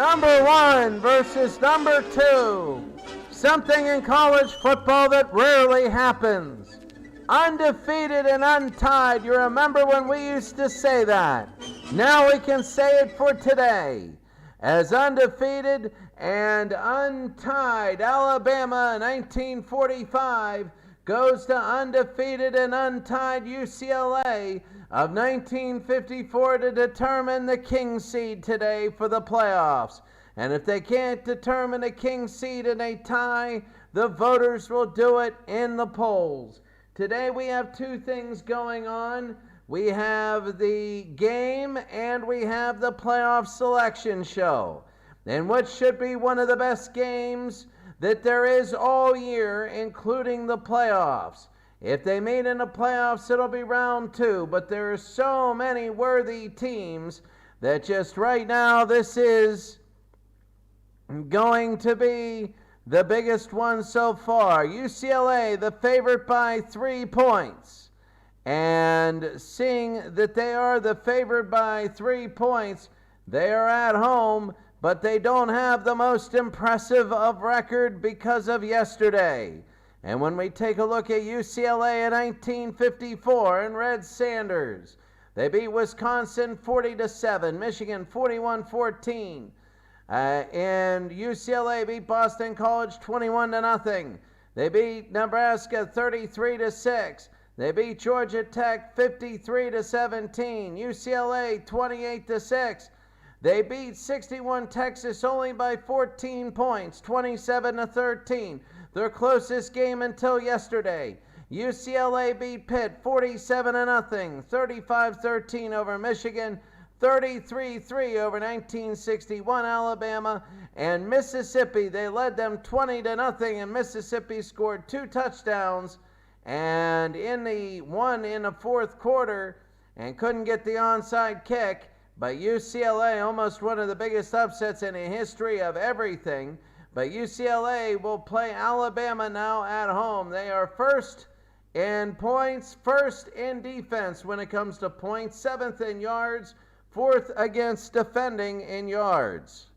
Number 1 versus number 2. Something in college football that rarely happens. Undefeated and untied. You remember when we used to say that. Now we can say it for today. As undefeated and untied, Alabama 1945 goes to undefeated and untied UCLA of 1954 to determine the king seed today for the playoffs. And if they can't determine a king seed in a tie, the voters will do it in the polls. Today we have two things going on. We have the game and we have the playoff selection show. And what should be one of the best games that there is all year, including the playoffs. If they meet in the playoffs, it'll be round 2, but there are so many worthy teams that just right now this is going to be the biggest one so far. UCLA, the favorite by 3 points. And seeing that they are the favorite by 3 points, they are at home, but they don't have the most impressive of record because of yesterday. And when we take a look at UCLA in 1954 and Red Sanders, they beat Wisconsin 40-7, Michigan 41-14. And UCLA beat Boston College 21-0. They beat Nebraska 33-6. They beat Georgia Tech 53-17. UCLA 28-6. They beat 61 Texas only by 14 points, 27-13. Their closest game until yesterday. UCLA beat Pitt 47-0, 35-13 over Michigan, 33-3 over 1961 Alabama, and Mississippi. They led them 20-0, and Mississippi scored 2 touchdowns, and one in the fourth quarter, and couldn't get the onside kick. But UCLA, almost one of the biggest upsets in the history of everything. But UCLA will play Alabama now at home. They are first in points, first in defense when it comes to points, 7th in yards, 4th against defending in yards.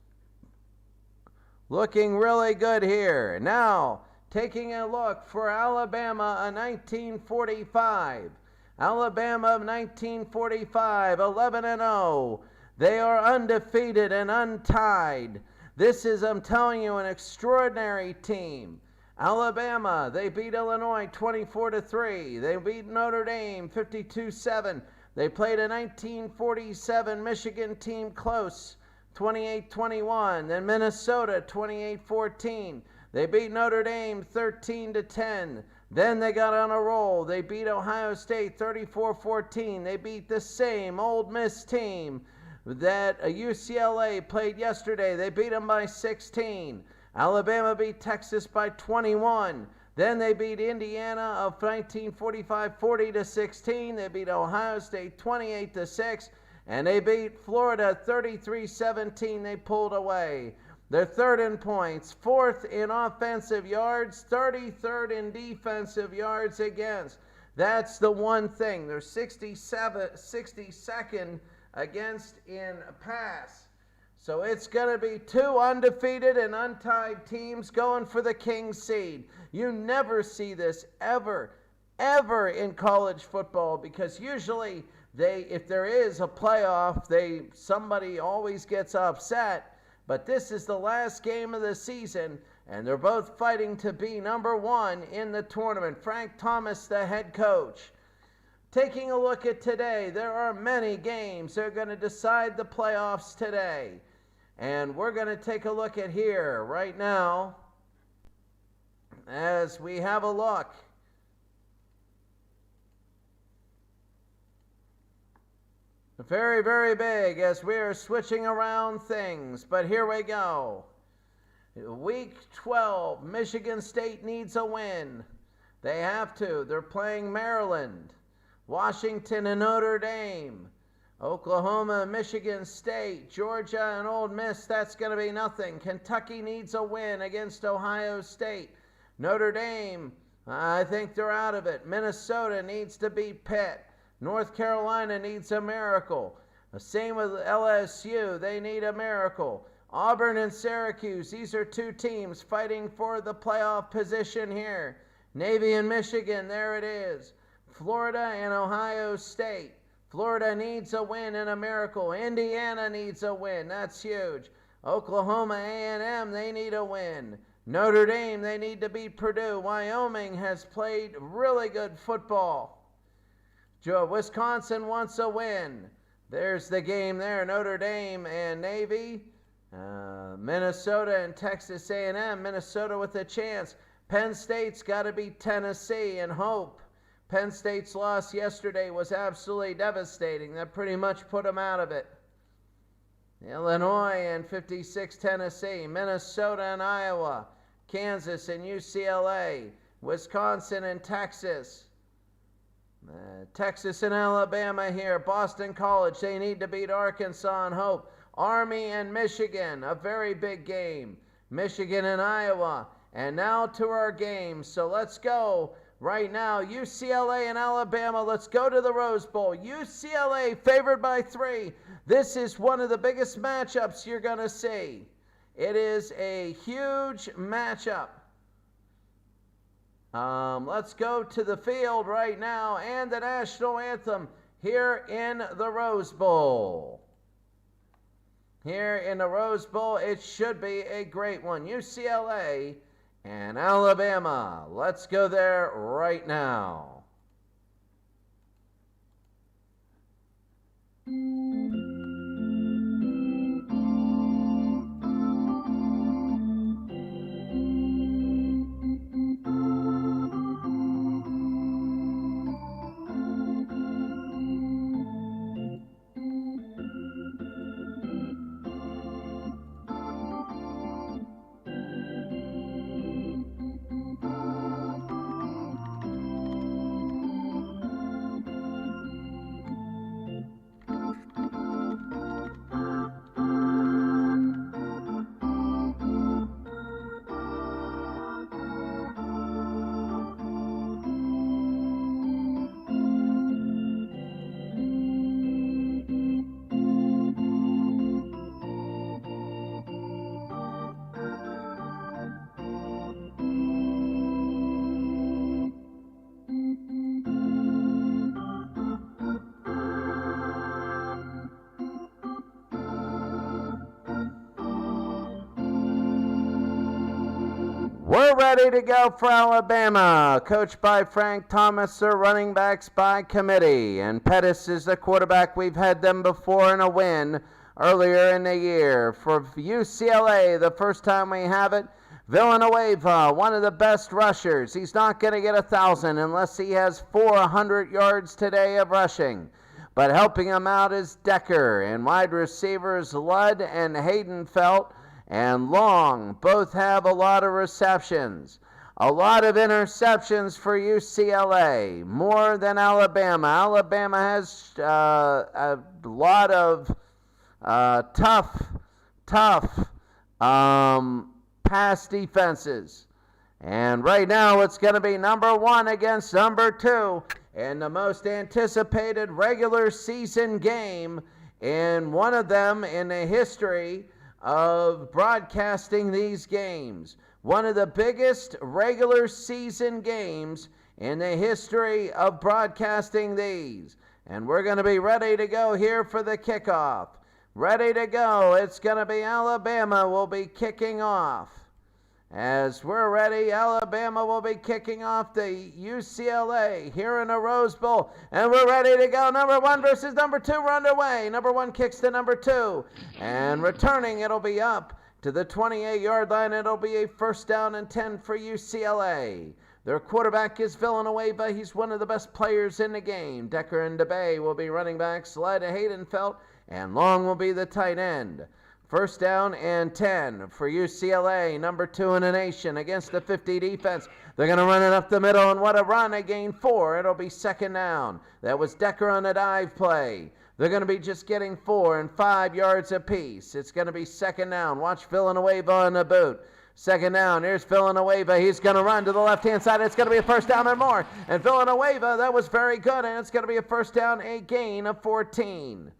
Looking really good here. Now, taking a look for Alabama of 1945. Alabama of 1945, 11-0. They are undefeated and untied. This is, I'm telling you, an extraordinary team. Alabama, they beat Illinois 24-3. They beat Notre Dame 52-7. They played a 1947 Michigan team close, 28-21. Then Minnesota 28-14. They beat Notre Dame 13-10. Then they got on a roll. They beat Ohio State 34-14. They beat the same Ole Miss team that UCLA played yesterday. They beat them by 16. Alabama beat Texas by 21. Then they beat Indiana of 1945 40-16. They beat Ohio State 28-6. And they beat Florida 33-17. They pulled away. They're 3rd in points, 4th in offensive yards, 33rd in defensive yards against. That's the one thing. They're 62nd against in pass. So it's going to be 2 undefeated and untied teams going for the king seed. You never see this ever in college football, because usually if there is a playoff, somebody always gets upset. But this is the last game of the season, and they're both fighting to be number 1 in the tournament. Frank Thomas, the head coach. Taking a look at today, there are many games that are going to decide the playoffs today. And we're going to take a look at here right now as we have a look. Very, very big as we are switching around things, but here we go. Week 12, Michigan State needs a win. They have to. They're playing Maryland, Washington and Notre Dame, Oklahoma, Michigan State, Georgia and Ole Miss. That's going to be nothing. Kentucky needs a win against Ohio State. Notre Dame, I think they're out of it. Minnesota needs to beat Pitt. North Carolina needs a miracle. The same with LSU. They need a miracle. Auburn and Syracuse, these are two teams fighting for the playoff position here. Navy and Michigan, there it is. Florida and Ohio State. Florida needs a win and a miracle. Indiana needs a win. That's huge. Oklahoma A+M, they need a win. Notre Dame, they need to beat Purdue. Wyoming has played really good football. Wisconsin wants a win. There's the game there, Notre Dame and Navy. Minnesota and Texas A&M. Minnesota with a chance. Penn State's got to beat Tennessee and hope. Penn State's loss yesterday was absolutely devastating. That pretty much put them out of it. Illinois and 56 Tennessee. Minnesota and Iowa. Kansas and UCLA. Wisconsin and Texas. Texas and Alabama here. Boston College, they need to beat Arkansas and hope. Army and Michigan, a very big game. Michigan and Iowa. And now to our game. So let's go right now. UCLA and Alabama. Let's go to the Rose Bowl. UCLA favored by 3. This is one of the biggest matchups you're going to see. It is a huge matchup. Let's go to the field right now and the national anthem here in the Rose Bowl. Here in the Rose Bowl, it should be a great one. UCLA and Alabama. Let's go there right now. We're ready to go for Alabama, coached by Frank Thomas, their running backs by committee. And Pettis is the quarterback. We've had them before in a win earlier in the year. For UCLA, the first time we have it, Villanueva, one of the best rushers. He's not going to get 1,000 unless he has 400 yards today of rushing. But helping him out is Decker, and wide receivers Ludd and Haydenfeld and Long both have a lot of receptions. A lot of interceptions for UCLA, more than Alabama. Alabama has a lot of tough pass defenses. And right now it's going to be number 1 against number 2 in the most anticipated regular season game in one of them in the history of broadcasting these games. One of the biggest regular season games in the history of broadcasting these. And we're going to be ready to go here for the kickoff. Ready to go. It's going to be Alabama will be kicking off. As we're ready, Alabama will be kicking off the UCLA here in the Rose Bowl. And we're ready to go. Number 1 versus number 2. We're underway. Number 1 kicks to number 2. And returning, it'll be up to the 28-yard line. It'll be a first down and 10 for UCLA. Their quarterback is Villanueva. He's one of the best players in the game. Decker and DeBay will be running backs. Slide to Haydenfeld. And Long will be the tight end. First down and 10 for UCLA, number 2 in the nation against the 50 defense. They're going to run it up the middle, and what a run. They gain 4. It'll be second down. That was Decker on the dive play. They're going to be just getting 4 and 5 yards apiece. It's going to be second down. Watch Villanueva on the boot. Second down. Here's Villanueva. He's going to run to the left-hand side. It's going to be a first down and more. And Villanueva, that was very good, and it's going to be a first down, a gain of 14.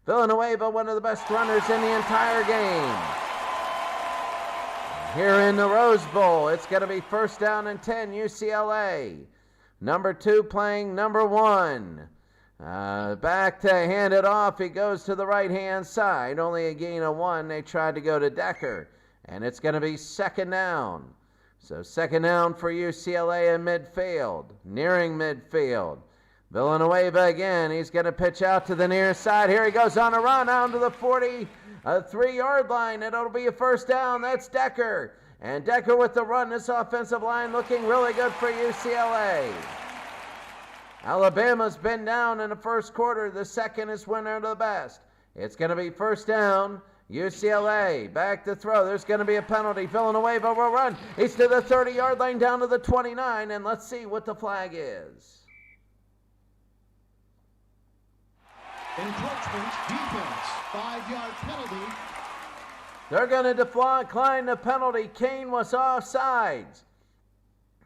Villanueva, one of the best runners in the entire game. Here in the Rose Bowl, it's going to be first down and 10, UCLA. Number 2 playing number 1. Back to hand it off. He goes to the right-hand side. Only a gain of 1. They tried to go to Decker. And it's going to be second down. So second down for UCLA in midfield. Nearing midfield. Villanueva again. He's going to pitch out to the near side. Here he goes on a run out to the 43-yard line. And it'll be a first down. That's Decker. And Decker with the run. This offensive line looking really good for UCLA. Alabama's been down in the first quarter. The second is winner of the best. It's going to be first down. UCLA back to throw. There's going to be a penalty. Villanueva will run. He's to the 30-yard line down to the 29. And let's see what the flag is. Encroachment defense. 5-yard penalty. They're going to decline the penalty. Kane was offsides.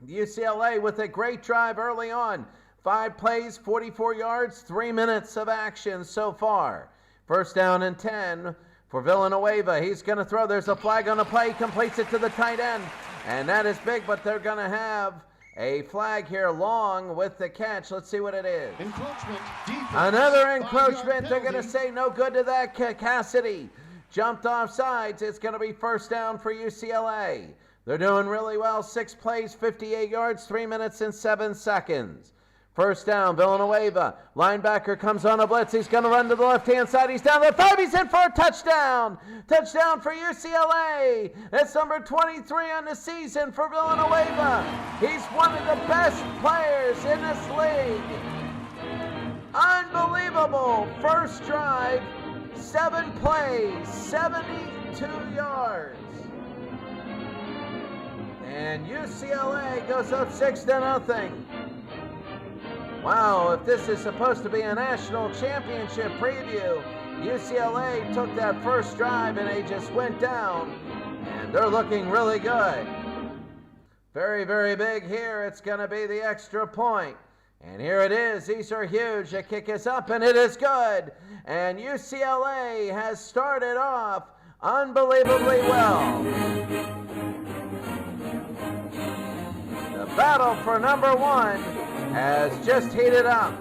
UCLA with a great drive early on. 5 plays, 44 yards, 3 minutes of action so far. First down and 10 for Villanueva. He's going to throw. There's a flag on the play. He completes it to the tight end. And that is big, but they're going to have a flag here long with the catch. Let's see what it is. Encroachment defense. Another encroachment. They're going to say no good to that. Cassidy jumped off sides. It's going to be first down for UCLA. They're doing really well. 6 plays, 58 yards, 3 minutes and 7 seconds. First down, Villanueva. Linebacker comes on a blitz. He's going to run to the left-hand side. He's down the 5. He's in for a touchdown. Touchdown for UCLA. That's number 23 on the season for Villanueva. He's one of the best players in this league. Unbelievable. First drive, 7 plays, 72 yards. And UCLA goes up 6-0. Wow, if this is supposed to be a national championship preview, UCLA took that first drive and they just went down, and they're looking really good. Very, very big here. It's going to be the extra point. And here it is. These are huge. The kick is up, and it is good. And UCLA has started off unbelievably well. The battle for number 1 has just heated up.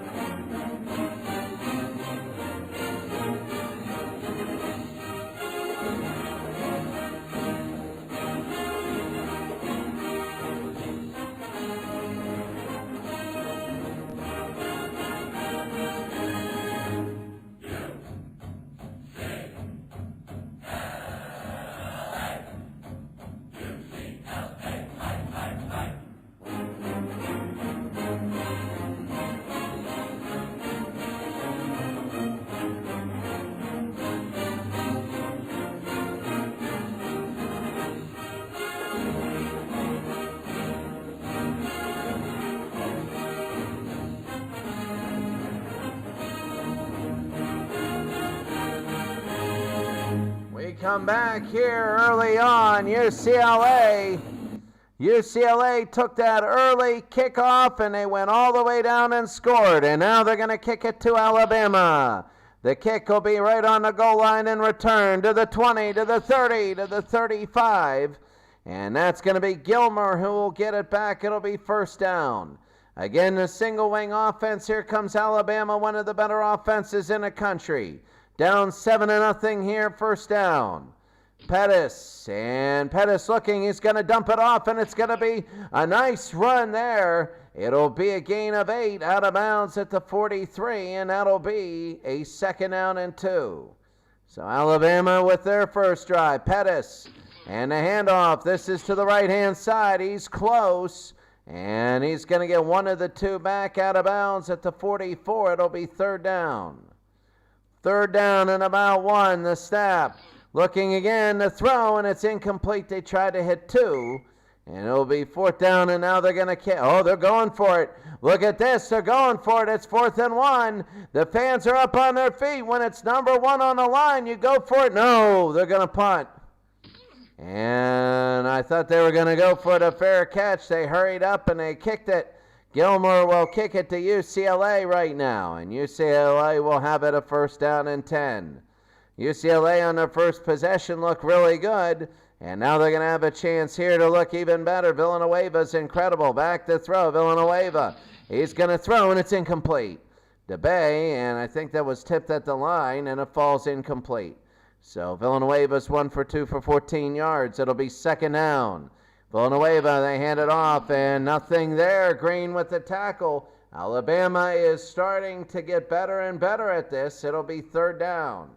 Come back here early on. UCLA took that early kickoff and they went all the way down and scored. And now they're going to kick it to Alabama. The kick will be right on the goal line and return to the 20, to the 30, to the 35. And that's going to be Gilmer who will get it back. It'll be first down. Again, the single wing offense. Here comes Alabama, one of the better offenses in the country. Down 7-0 here, first down. Pettis, and Pettis looking, he's going to dump it off, and it's going to be a nice run there. It'll be a gain of 8 out of bounds at the 43, and that'll be a second down and 2. So Alabama with their first drive. Pettis, and the handoff. This is to the right-hand side. He's close, and he's going to get one of the 2 back out of bounds at the 44. It'll be third down. Third down and about 1, the snap. Looking again, the throw, and it's incomplete. They tried to hit 2, and it'll be fourth down, and now they're going to kick. Oh, they're going for it. Look at this. They're going for it. It's 4th and 1. The fans are up on their feet. When it's number 1 on the line, you go for it. No, they're going to punt. And I thought they were going to go for the fair catch. They hurried up, and they kicked it. Gilmore will kick it to UCLA right now, and UCLA will have it a first down and 10. UCLA on their first possession looked really good, And now they're going to have a chance here to look even better. Villanueva's incredible. Back to throw. Villanueva. He's going to throw, and it's incomplete. DeBay, and I think that was tipped at the line, and it falls incomplete. So Villanueva's 1 for 2 for 14 yards. It'll be second down. Villanueva, they hand it off, and nothing there. Green with the tackle. Alabama is starting to get better and better at this. It'll be third down.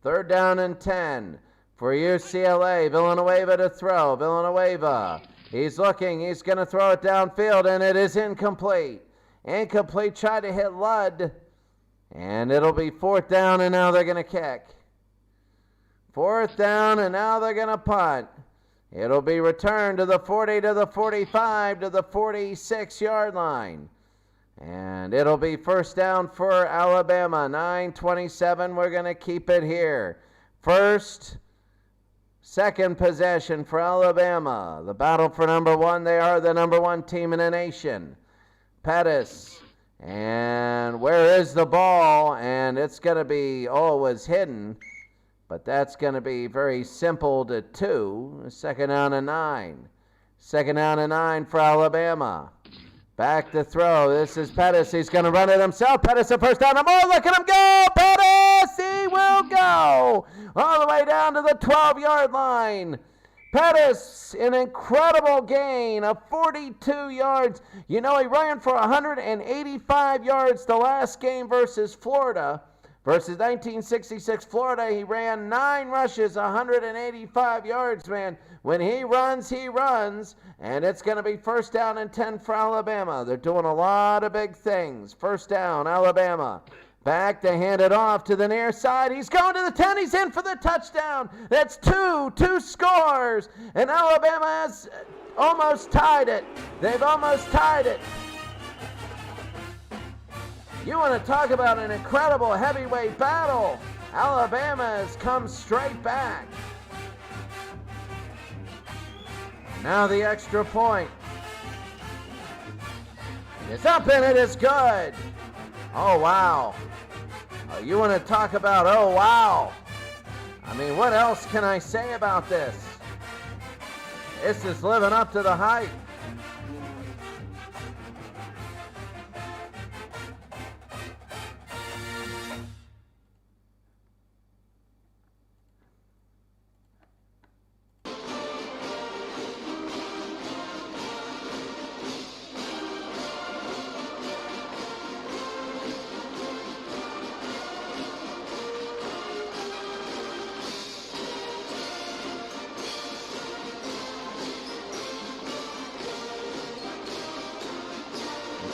Third down and 10 for UCLA. Villanueva to throw. Villanueva, he's looking. He's going to throw it downfield, and it is incomplete. Incomplete, tried to hit Ludd, and it'll be fourth down, and now they're going to kick. Fourth down, and now they're going to punt. It'll be returned to the 40, to the 45, to the 46-yard line. And it'll be first down for Alabama. 9:27, we're going to keep it here. Second possession for Alabama. The battle for number one. They are the number one team in the nation. Pettis. And where is the ball? And it's going to be, it was hidden. But that's going to be very simple to 2. Second down and 9. Second down and 9 for Alabama. Back to throw. This is Pettis. He's going to run it himself. Pettis a first down. Look at him go. Pettis, he will go all the way down to the 12-yard line. Pettis, an incredible gain of 42 yards. You know, he ran for 185 yards the last game versus Florida. Versus 1966 Florida, he ran 9 rushes, 185 yards, man. When he runs, and it's going to be first down and 10 for Alabama. They're doing a lot of big things. First down, Alabama. Back to hand it off to the near side. He's going to the 10. He's in for the touchdown. That's 2 scores, and Alabama has almost tied it. They've almost tied it. You want to talk about an incredible heavyweight battle. Alabama has come straight back. Now the extra point. It's up and it is good. Oh, wow. You want to talk about, oh, wow. I mean, what else can I say about this? This is living up to the hype.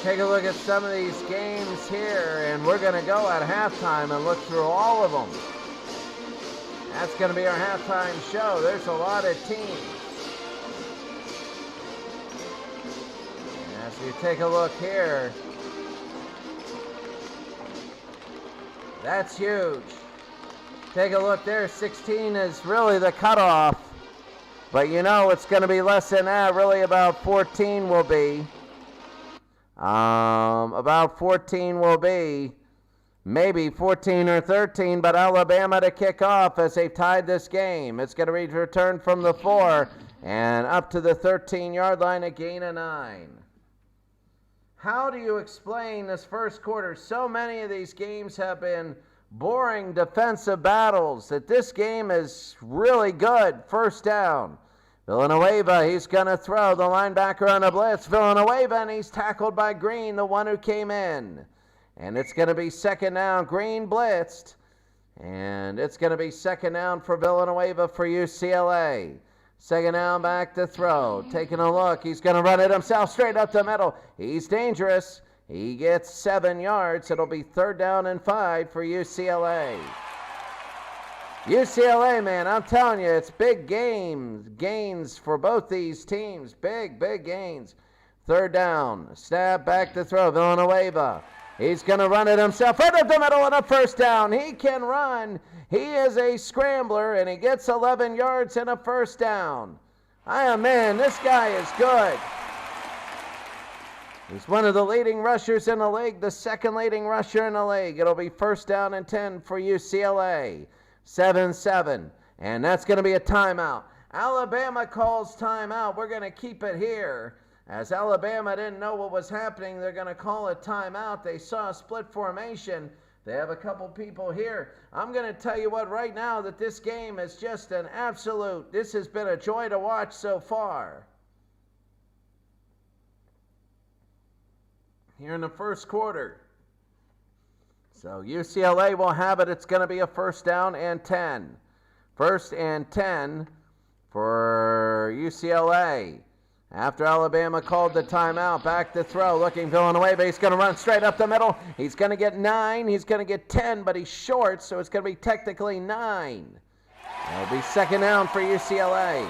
Take a look at some of these games here, and we're going to go at halftime and look through all of them. That's going to be our halftime show. There's a lot of teams. As you take a look here, that's huge. Take a look there. 16 is really the cutoff. But you know it's going to be less than that. Really about 14 will be. About 14 will be maybe 14 or 13, but Alabama to kick off as they've tied this game. It's going to be returned from the 4 and up to the 13-yard line, a gain of 9. How do you explain this first quarter? So many of these games have been boring defensive battles that this game is really good. First down. Villanueva, he's going to throw the linebacker on a blitz. Villanueva, and he's tackled by Green, the one who came in. And it's going to be second down. Green blitzed. And it's going to be second down for Villanueva for UCLA. Second down, back to throw. Taking a look. He's going to run it himself straight up the middle. He's dangerous. He gets 7 yards. It'll be third down and 5 for UCLA. UCLA, man, I'm telling you, it's big gains for both these teams. Big gains. Third down, snap, back to throw. Villanueva, he's going to run it himself right up the middle and a first down. He can run. He is a scrambler, and he gets 11 yards and a first down. Man, this guy is good. He's one of the leading rushers in the league, the second leading rusher in the league. It'll be first down and 10 for UCLA. 7-7, and that's going to be a timeout. Alabama calls timeout. We're going to keep it here. As Alabama didn't know what was happening, they're going to call a timeout. They saw a split formation. They have a couple people here. I'm going to tell you what right now, that this game is just an absolute, this has been a joy to watch so far. Here in the first quarter. So UCLA will have it. It's going to be a 1st down and 10. 1st and 10 for UCLA. After Alabama called the timeout, back to throw, looking Villanueva. He's going to run straight up the middle. He's going to get 9. He's going to get 10, but he's short, so it's going to be technically 9. It'll be 2nd down for UCLA.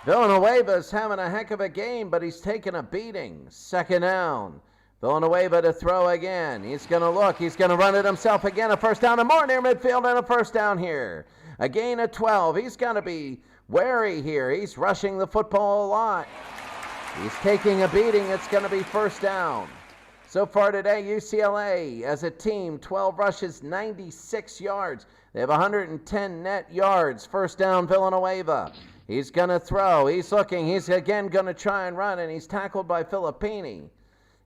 Villanueva's having a heck of a game, but he's taking a beating. 2nd down. Villanueva to throw again. He's going to look. He's going to run it himself again. A 1st down and more near midfield, and a 1st down here. A gain of 12. He's going to be wary here. He's rushing the football a lot. He's taking a beating. It's going to be 1st down. So far today, UCLA as a team, 12 rushes, 96 yards. They have 110 net yards. 1st down, Villanueva. He's going to throw. He's looking. He's again going to try and run, and he's tackled by Filippini.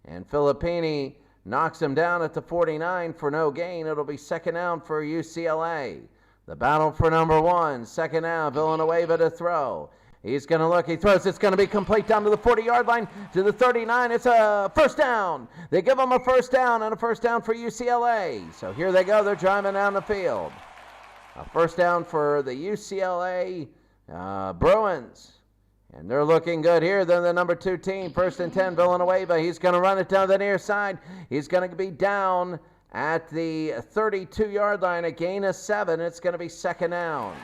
And Filippini knocks him down at the 49 for no gain. It'll be 2nd down for UCLA. The battle for number 1. 2nd down, Villanueva to throw. He's going to look. He throws. It's going to be complete down to the 40-yard line, to the 39. It's a 1st down. They give him a 1st down, and a 1st down for UCLA. So here they go. They're driving down the field. A 1st down for the UCLA Bruins. And they're looking good here. They're the number 2 team. 1st and 10, Villanueva. He's going to run it down the near side. He's going to be down at the 32-yard line. A gain of 7. It's going to be 2nd down.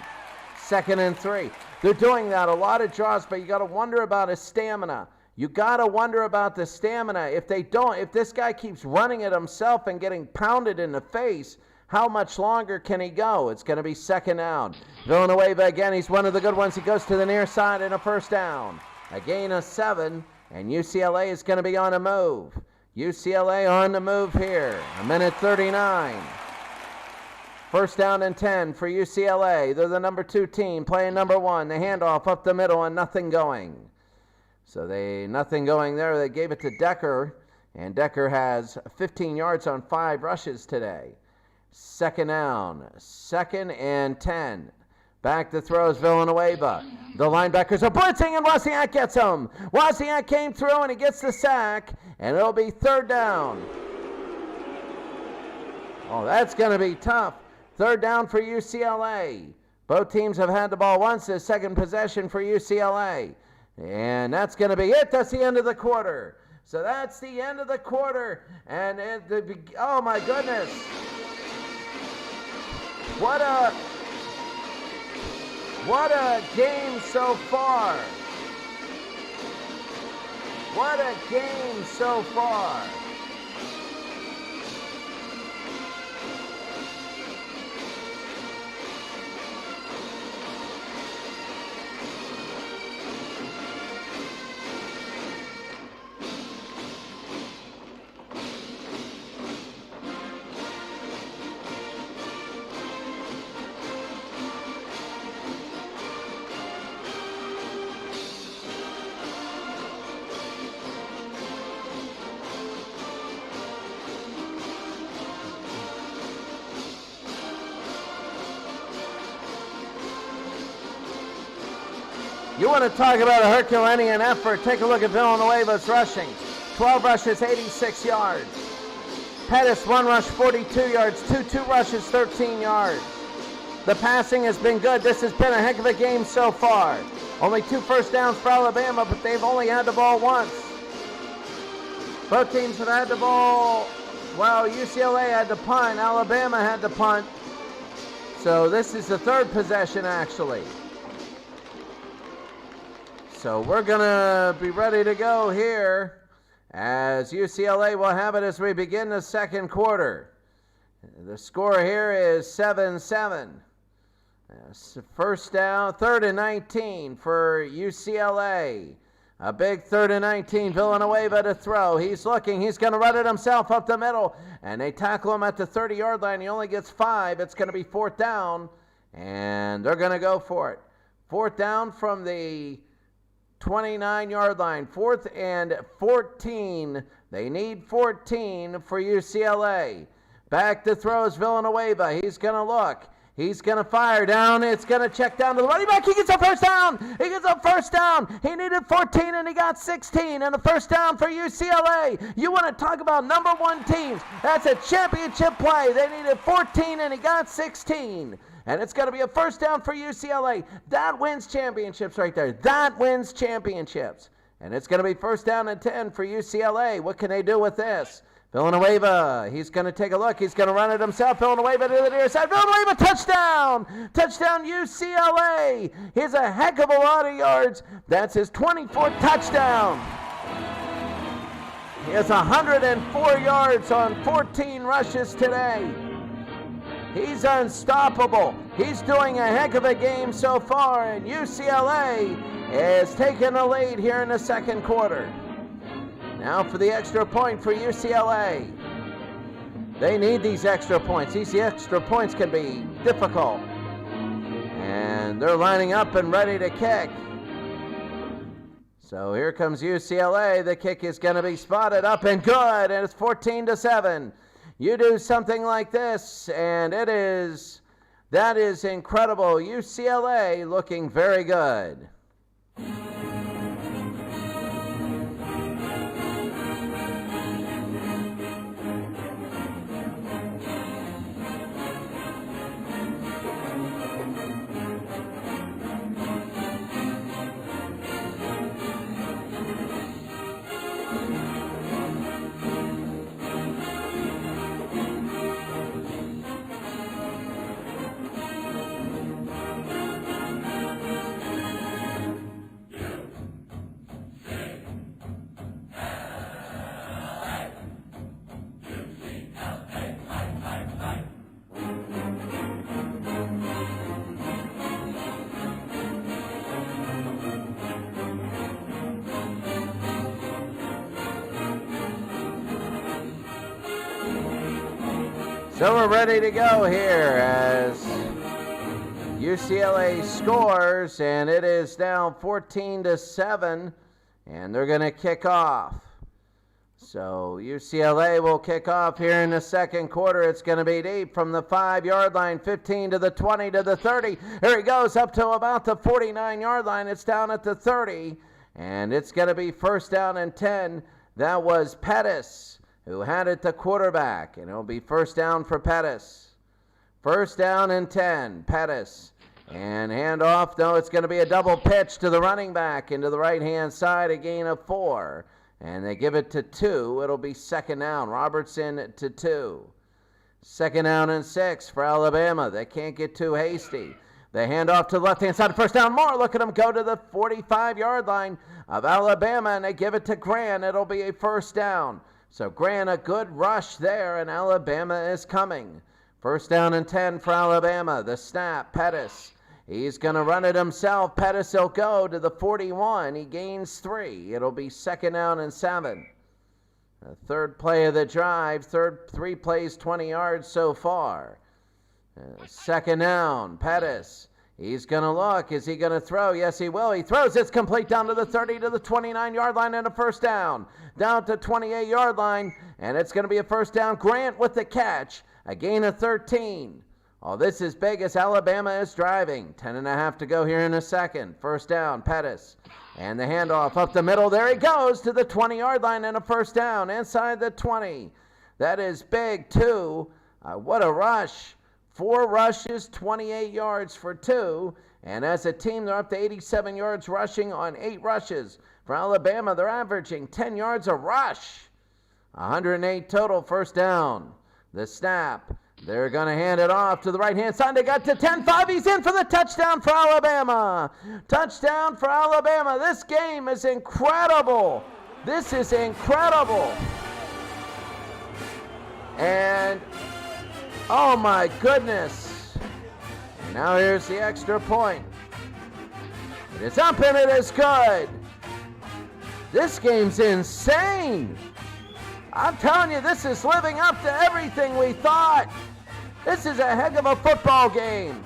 2nd and 3. They're doing that. A lot of draws, but you got to wonder about his stamina. You got to wonder about the stamina. If this guy keeps running it himself and getting pounded in the face, how much longer can he go? It's going to be 2nd down. Villanueva again. He's one of the good ones. He goes to the near side and a 1st down. A gain of 7, and UCLA is going to be on a move. UCLA on the move here. 1:39. 1st down and 10 for UCLA. They're the number 2 team playing number 1. The handoff up the middle and nothing going. So nothing going there. They gave it to Decker, and Decker has 15 yards on 5 rushes today. 2nd down, 2nd and 10. Back to throws Villanueva. The linebackers are blitzing, and Wozniak gets him. Wozniak came through, and he gets the sack, and it'll be 3rd down. Oh, that's going to be tough. 3rd down for UCLA. Both teams have had the ball once. The 2nd possession for UCLA. And that's going to be it. That's the end of the quarter. So that's the end of the quarter. And oh, my goodness. What a game so far. What a game so far. You want to talk about a Herculean effort? Take a look at Villanueva's rushing. 12 rushes, 86 yards. Pettis, 1 rush, 42 yards. 2 rushes, 13 yards. The passing has been good. This has been a heck of a game so far. Only 2 1st downs for Alabama, but they've only had the ball once. Both teams have had the ball. Well, UCLA had the punt. Alabama had the punt. So this is the 3rd possession, actually. So we're going to be ready to go here as UCLA will have it as we begin the 2nd quarter. The score here is 7-7. 1st down, 3rd and 19 for UCLA. A big 3rd and 19, Villanueva to throw. He's looking. He's going to run it himself up the middle, and they tackle him at the 30-yard line. He only gets 5. It's going to be 4th down, And they're going to go for it. 4th down from the 29-yard line. 4th and 14. They need 14 for UCLA. Back to throws Villanueva. He's going to look. He's going to fire down. It's going to check down to the running back. He gets a first down. He gets a first down. He needed 14 and he got 16 and a first down for UCLA. You want to talk about number one teams. That's a championship play. They needed 14 and he got 16. And it's going to be a first down for UCLA. That wins championships right there. That wins championships. And it's going to be first down and 10 for UCLA. What can they do with this? Villanueva, he's going to take a look. He's going to run it himself. Villanueva to the near side. Villanueva, touchdown! Touchdown UCLA! He's a heck of a lot of yards. That's his 24th touchdown. He has 104 yards on 14 rushes today. He's unstoppable. He's doing a heck of a game so far, and UCLA is taking the lead here in the second quarter. Now for the extra point for UCLA. They need these extra points. These extra points can be difficult. And they're lining up and ready to kick. So here comes UCLA. The kick is going to be spotted up and good, and it's 14-7. You do something like this, and that is incredible. UCLA looking very good. So we're ready to go here as UCLA scores, and it is now 14-7, and they're going to kick off. So UCLA will kick off here in the second quarter. It's going to be deep from the 5-yard line, 15 to the 20 to the 30. Here he goes up to about the 49-yard line. It's down at the 30, and it's going to be first down and 10. That was Pettis who had it to quarterback, and it'll be first down for Pettis. First down and 10, Pettis. And handoff, no, it's going to be a double pitch to the running back into the right-hand side, a gain of 4. And they give it to 2. It'll be second down. Robertson to 2. Second down and 6 for Alabama. They can't get too hasty. They hand off to the left-hand side. First down more. Look at them go to the 45-yard line of Alabama, and they give it to Grant. It'll be a first down. So Grant, a good rush there, and Alabama is coming. First down and 10 for Alabama. The snap, Pettis. He's going to run it himself. Pettis will go to the 41. He gains 3. It'll be second down and 7. The third play of the drive. 3 plays, 20 yards so far. Second down, Pettis. He's going to look. Is he going to throw? Yes, he will. He throws. It's complete down to the 30 to the 29-yard line and a first down. Down to 28-yard line, and it's going to be a first down. Grant with the catch. A gain of 13. Oh, this is big as Alabama is driving. 10.5 to go here in a second. First down, Pettis. And the handoff up the middle. There he goes to the 20-yard line and a first down inside the 20. That is big, too. What a rush. 4 rushes, 28 yards for 2. And as a team, they're up to 87 yards rushing on 8 rushes. For Alabama, they're averaging 10 yards a rush. 108 total, first down. The snap. They're going to hand it off to the right-hand side. They got to 10-5. He's in for the touchdown for Alabama. Touchdown for Alabama. This game is incredible. This is incredible. And, oh my goodness. And now here's the extra point. It is up and it is good. This game's insane. I'm telling you, this is living up to everything we thought. This is a heck of a football game.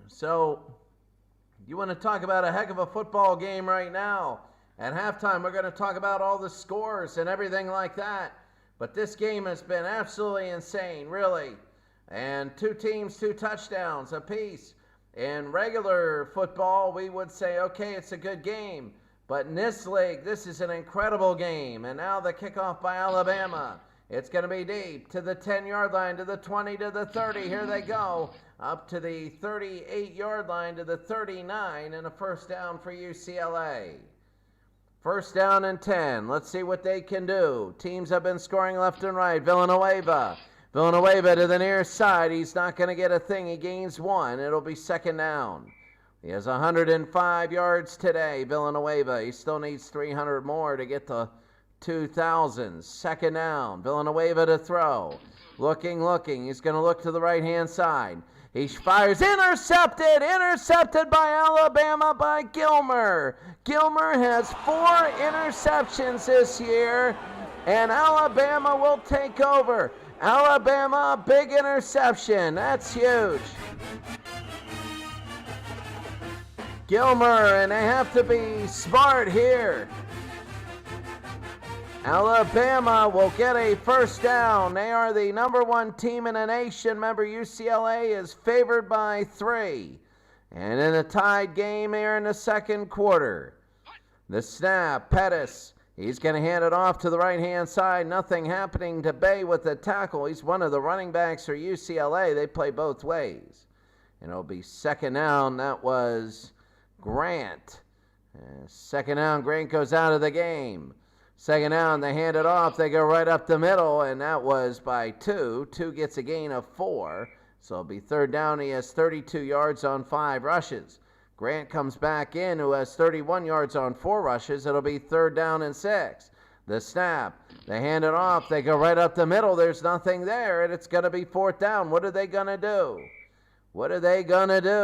So, you want to talk about a heck of a football game right now. At halftime, we're going to talk about all the scores and everything like that. But this game has been absolutely insane, really. And two teams, 2 touchdowns apiece. In regular football, we would say, okay, it's a good game. But in this league, this is an incredible game. And now the kickoff by Alabama. It's going to be deep to the 10-yard line, to the 20, to the 30. Here they go. Up to the 38-yard line, to the 39, and a first down for UCLA. First down and 10. Let's see what they can do. Teams have been scoring left and right. Villanueva to the near side. He's not going to get a thing. He gains 1. It'll be second down. He has 105 yards today, Villanueva. He still needs 300 more to get to 2,000. Second down. Villanueva to throw. Looking. He's going to look to the right-hand side. He fires, intercepted by Alabama by Gilmer. Gilmer has 4 interceptions this year, and Alabama will take over. Alabama, big interception. That's huge. Gilmer, and they have to be smart here. Alabama will get a first down. They are the number 1 team in the nation. Remember, UCLA is favored by 3. And in a tied game here in the second quarter. The snap, Pettis. He's going to hand it off to the right-hand side. Nothing happening to Bay with the tackle. He's one of the running backs for UCLA. They play both ways. And it'll be second down. That was Grant. Second down, Grant goes out of the game. Second down, they hand it off. They go right up the middle, and that was by 2. 2 gets a gain of 4. So it'll be third down. He has 32 yards on 5 rushes. Grant comes back in, who has 31 yards on 4 rushes. It'll be third down and 6. The snap, they hand it off. They go right up the middle. There's nothing there, and it's going to be fourth down. What are they going to do?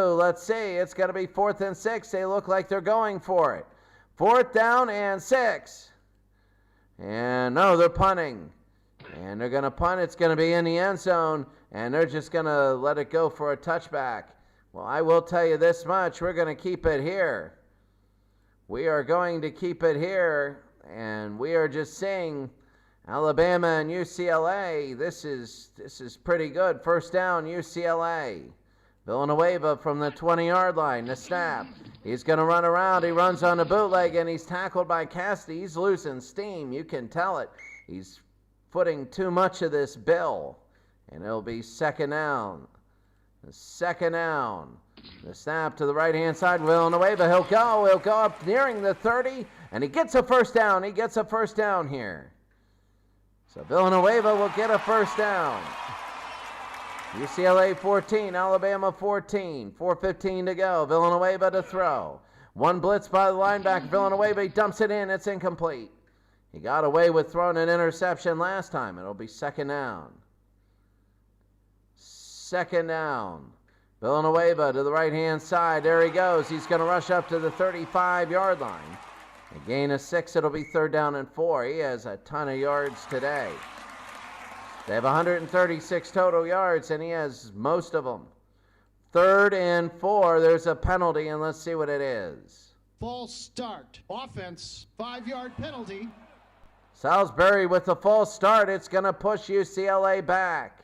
Let's see. It's going to be 4th and 6. They look like they're going for it. 4th down and 6. And no, they're punting. And they're going to punt. It's going to be in the end zone. And they're just going to let it go for a touchback. Well, I will tell you this much. We're going to keep it here. We are going to keep it here. And we are just saying Alabama and UCLA, this is pretty good. First down, UCLA. Villanueva from the 20-yard line. The snap. He's going to run around. He runs on the bootleg, and he's tackled by Cassidy. He's losing steam. You can tell it. He's footing too much of this bill. And it'll be second down. Second down. The snap to the right-hand side. Villanueva, he'll go up nearing the 30, and he gets a first down. He gets a first down here. So Villanueva will get a first down. UCLA 14, Alabama 14, 4:15 to go. Villanueva to throw. One blitz by the linebacker. Villanueva, he dumps it in. It's incomplete. He got away with throwing an interception last time. It'll be second down. Second down. Villanueva to the right-hand side. There he goes. He's going to rush up to the 35-yard line. A gain of 6. It'll be third down and 4. He has a ton of yards today. They have 136 total yards, and he has most of them. 3rd and 4, there's a penalty, and let's see what it is. False start. Offense, 5-yard penalty. Salisbury with the false start. It's going to push UCLA back.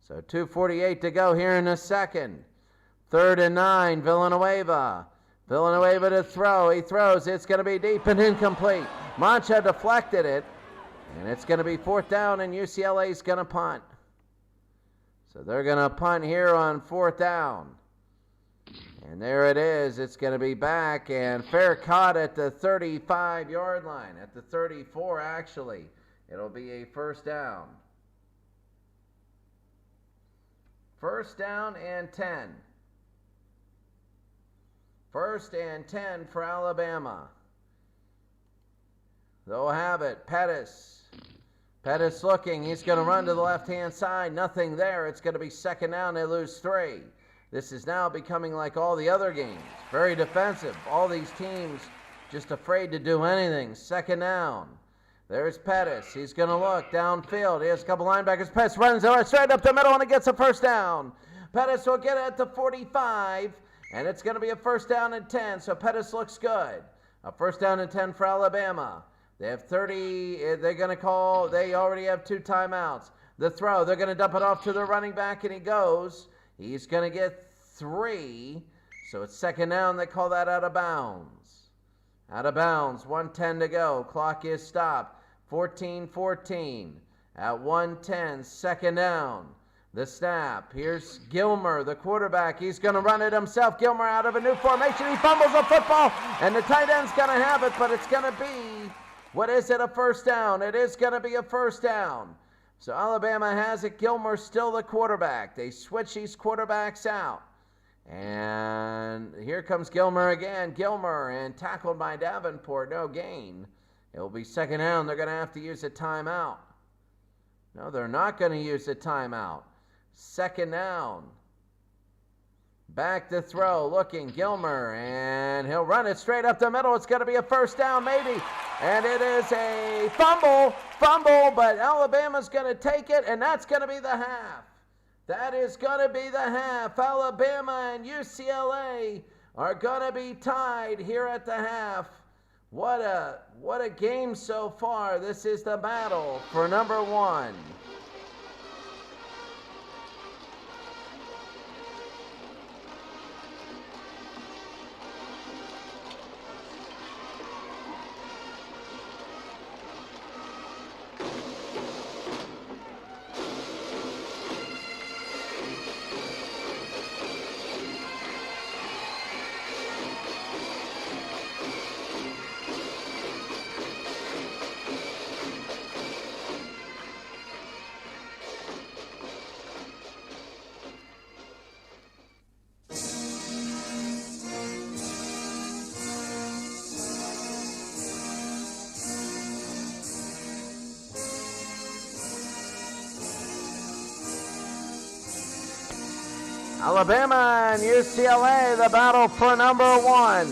So 2:48 to go here in the second. 3rd and 9, Villanueva. Villanueva to throw. He throws. It's going to be deep and incomplete. Mancha deflected it. And it's going to be 4th down, and UCLA's going to punt. So they're going to punt here on 4th down. And there it is. It's going to be back, and fair caught at the 35-yard line. At the 34, actually. It'll be a first down. First down and 10. 1st and 10 for Alabama. They'll have it. Pettis looking. He's going to run to the left-hand side. Nothing there. It's going to be second down. They lose 3. This is now becoming like all the other games. Very defensive. All these teams just afraid to do anything. Second down. There's Pettis. He's going to look downfield. He has a couple linebackers. Pettis runs straight up the middle, and he gets a first down. Pettis will get it at the 45, and it's going to be a first down and 10, so Pettis looks good. A first down and 10 for Alabama. They have 30, they're going to call, they already have 2 timeouts. The throw, they're going to dump it off to the running back, and he goes. He's going to get 3, so it's second down. They call that out of bounds. Out of bounds, 1:10 to go. Clock is stopped. 14-14 at 1:10, second down. The snap. Here's Gilmer, the quarterback. He's going to run it himself. Gilmer out of a new formation. He fumbles the football, and the tight end's going to have it, but it's going to be, what is it, a first down? It is going to be a first down. So Alabama has it. Gilmer still the quarterback. They switch these quarterbacks out. And here comes Gilmer again. Gilmer, and tackled by Davenport. No gain. It will be second down. They're going to have to use a timeout. No, they're not going to use a timeout. Second down. Back to throw. Looking. Gilmer. And he'll run it straight up the middle. It's going to be a first down maybe. And it is a fumble, but Alabama's going to take it, and that's going to be the half. That is going to be the half. Alabama and UCLA are going to be tied here at the half. What a game so far. This is the battle for number 1. Alabama and UCLA, the battle for number 1.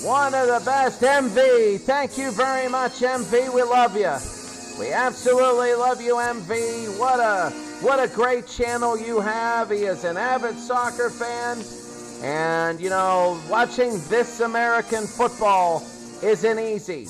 One of the best, MV. Thank you very much, MV. We love you. We absolutely love you, MV. What a great channel you have. He is an avid soccer fan. And, you know, watching this American football isn't easy.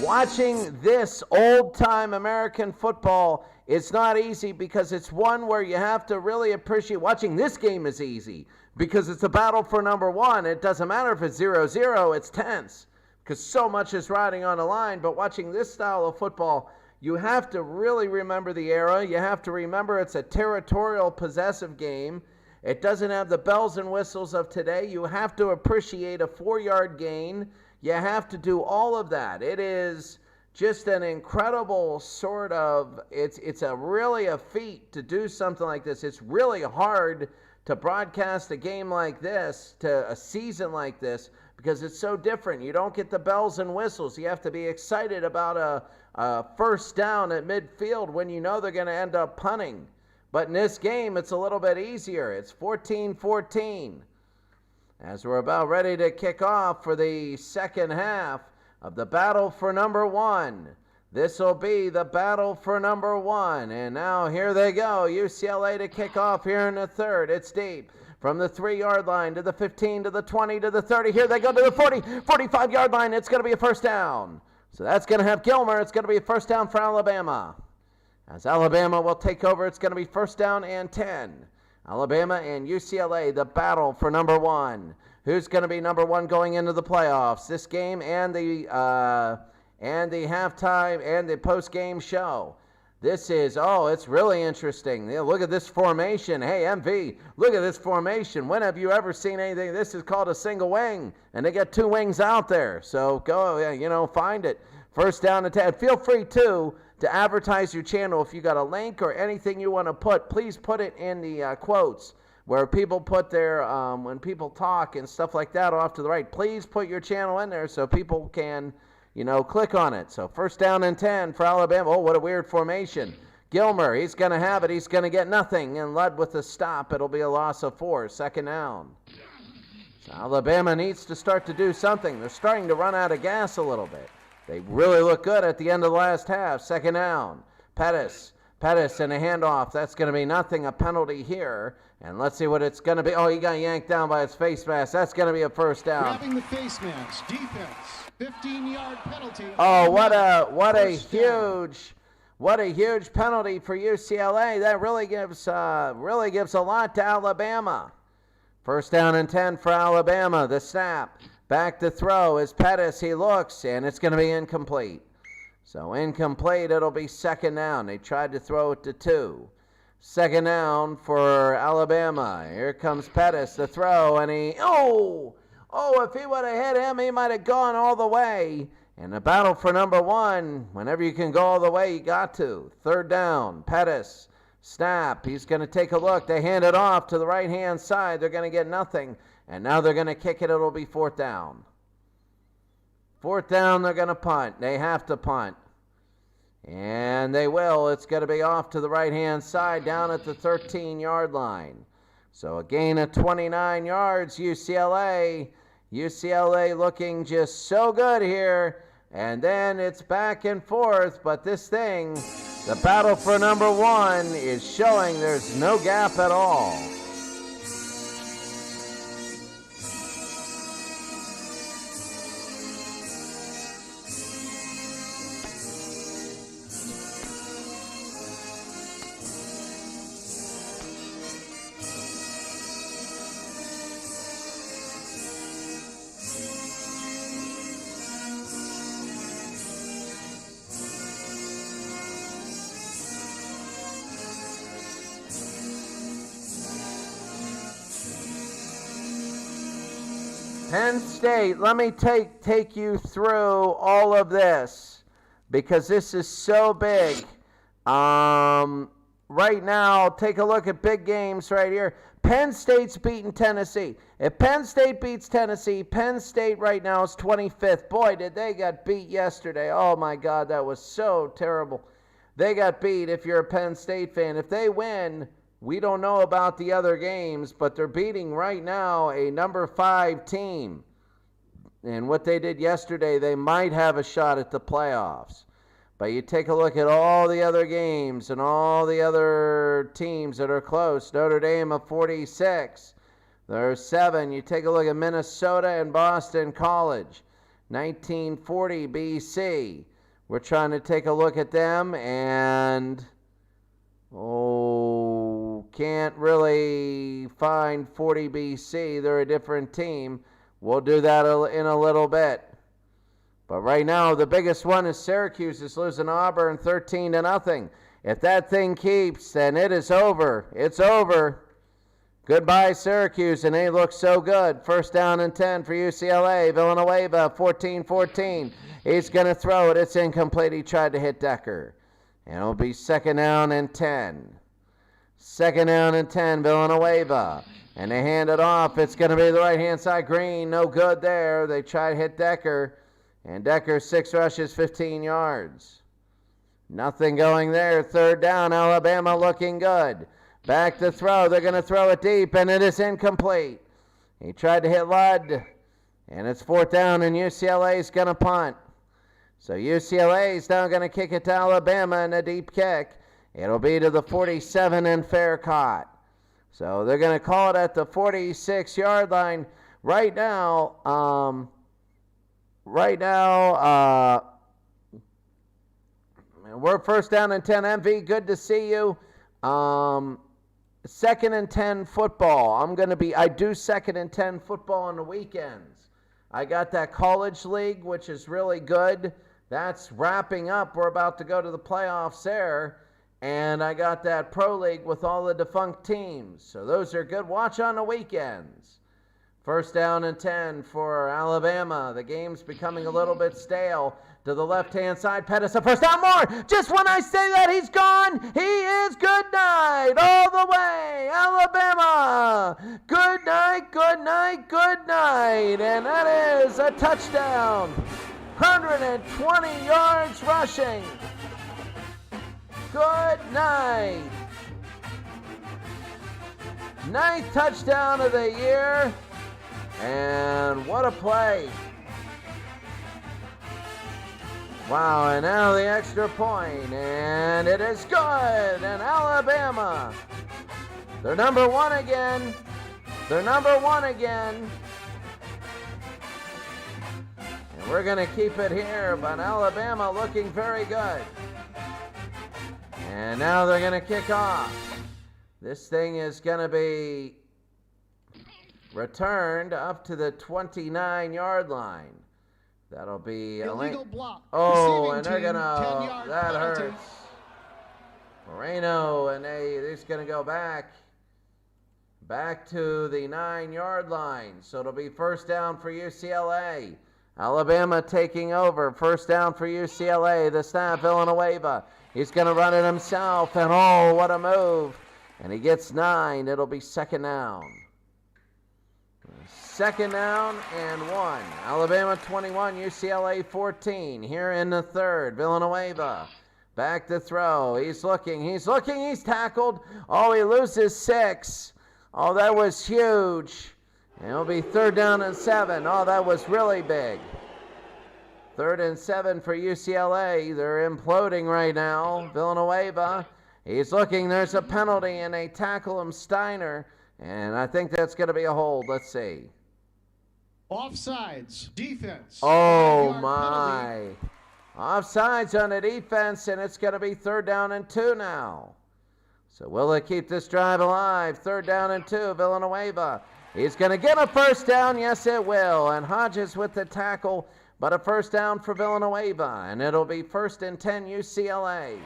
Watching this old-time American football, it's not easy because it's one where you have to really appreciate. Watching this game is easy because it's a battle for number 1. It doesn't matter if it's 0-0, it's tense because so much is riding on the line. But watching this style of football, you have to really remember the era. You have to remember it's a territorial, possessive game. It doesn't have the bells and whistles of today. You have to appreciate a 4-yard gain. You have to do all of that. It is just an incredible sort of, it's really a feat to do something like this. It's really hard to broadcast a game like this, to a season like this, because it's so different. You don't get the bells and whistles. You have to be excited about a first down at midfield when you know they're going to end up punting. But in this game, it's a little bit easier. It's 14-14. As we're about ready to kick off for the second half of the battle for number 1. This will be the battle for number 1. And now here they go. UCLA to kick off here in the third. It's deep from the 3-yard line to the 15 to the 20 to the 30. Here they go to the 40, 45-yard line. It's going to be a first down. So that's going to have Gilmer. It's going to be a first down for Alabama. As Alabama will take over, it's going to be first down and 10. Alabama and UCLA, the battle for number 1. Who's going to be number 1 going into the playoffs? This game and the halftime and the post-game show. This is, it's really interesting. Look at this formation. Hey, MV, look at this formation. When have you ever seen anything? This is called a single wing, and they got 2 wings out there. So go, find it. First down and 10. Feel free, too, to advertise your channel. If you got a link or anything you want to put, please put it in the quotes where people put their, when people talk and stuff like that off to the right. Please put your channel in there so people can, click on it. So first down and 10 for Alabama. Oh, what a weird formation. Gilmer, he's going to have it. He's going to get nothing. And led with a stop. It'll be a loss of 4. Second down. So Alabama needs to start to do something. They're starting to run out of gas a little bit. They really look good at the end of the last half. Second down. Pettis Pettis and a handoff. That's going to be nothing, a penalty here. And let's see what it's going to be. Oh, he got yanked down by his face mask. That's going to be a first down. Grabbing the face mask. Defense. 15-yard penalty. Oh, what a huge penalty for UCLA. That really gives a lot to Alabama. First down and 10 for Alabama. The snap. Back to throw is Pettis. He looks, and it's going to be incomplete. So incomplete, it'll be second down. They tried to throw it to 2. Second down for Alabama. Here comes Pettis, the throw, and if he would have hit him, he might have gone all the way. And the battle for number 1, whenever you can go all the way, you got to. Third down, Pettis, snap. He's going to take a look. They hand it off to the right-hand side. They're going to get nothing. And now they're going to kick it. It'll be fourth down. Fourth down, they're going to punt. They have to punt. And they will. It's going to be off to the right-hand side down at the 13-yard line. So a gain of 29 yards, UCLA. UCLA looking just so good here. And then it's back and forth. But this thing, the battle for number 1, is showing there's no gap at all. Penn State, let me take you through all of this because this is so big. Right now, take a look at big games right here. Penn State's beating Tennessee. If Penn State beats Tennessee, Penn State right now is 25th. Boy, did they got beat yesterday. Oh, my God, that was so terrible. They got beat if you're a Penn State fan. If they win, we don't know about the other games, but they're beating right now a number 5 team. And what they did yesterday, they might have a shot at the playoffs. But you take a look at all the other games and all the other teams that are close. Notre Dame of 46. There's 7. You take a look at Minnesota and Boston College. 1940 BC. We're trying to take a look at them and can't really find 40 BC. They're a different team. We'll do that in a little bit. But right now, the biggest one is Syracuse is losing Auburn 13-0. If that thing keeps, then it is over. It's over. Goodbye, Syracuse, and they look so good. First down and 10 for UCLA. Villanueva, 14-14. He's going to throw it. It's incomplete. He tried to hit Decker. And it'll be second down and 10. Second down and 10, Villanueva. And they hand it off. It's going to be the right-hand side. Green, no good there. They try to hit Decker. And Decker, 6 rushes, 15 yards. Nothing going there. Third down, Alabama looking good. Back to throw. They're going to throw it deep, and it is incomplete. He tried to hit Ludd. And it's fourth down, and UCLA's going to punt. So UCLA's now going to kick it to Alabama in a deep kick. It'll be to the 47 and fair caught. So they're going to call it at the 46-yard line. Right now, we're first down and 10. MV, good to see you. Second and 10 football. I do second and 10 football on the weekends. I got that college league, which is really good. That's wrapping up. We're about to go to the playoffs there. And I got that pro league with all the defunct teams. So those are good. Watch on the weekends. First down and 10 for Alabama. The game's becoming a little bit stale. To the left-hand side, Pettis, a first down more. Just when I say that, he's gone. He is good night all the way. Alabama, good night, good night, good night. And that is a touchdown. 120 yards rushing. Good night. 9th touchdown of the year. And what a play. Wow, and now the extra point, and it is good, and Alabama, they're number one again. They're number one again. And we're going to keep it here, but Alabama looking very good. And now they're going to kick off. This thing is going to be returned up to the 29-yard line. That'll be illegal block. Oh, Receiving and they're team, gonna. 10-yard That penalty. hurts. Moreno, and they're just gonna go back to the 9-yard line. So it'll be first down for UCLA. Alabama taking over. First down for UCLA. The snap, Villanueva. He's gonna run it himself, and oh, what a move! And he gets 9. It'll be second down. Second down and 1. Alabama 21, UCLA 14. Here in the third, Villanueva back to throw. He's looking, he's tackled. Oh, he loses 6. Oh, that was huge. And it'll be third down and 7. Oh, that was really big. Third and 7 for UCLA. They're imploding right now. Villanueva, he's looking, there's a penalty, and they tackle him, Steiner. And I think that's going to be a hold. Let's see. Offsides. Defense. Oh, 5-yard my. penalty. Offsides on the defense, and it's going to be third down and 2 now. So will they keep this drive alive? Third down and 2, Villanueva. He's going to get a first down. Yes, it will. And Hodges with the tackle, but a first down for Villanueva. And it'll be first and 10, UCLA.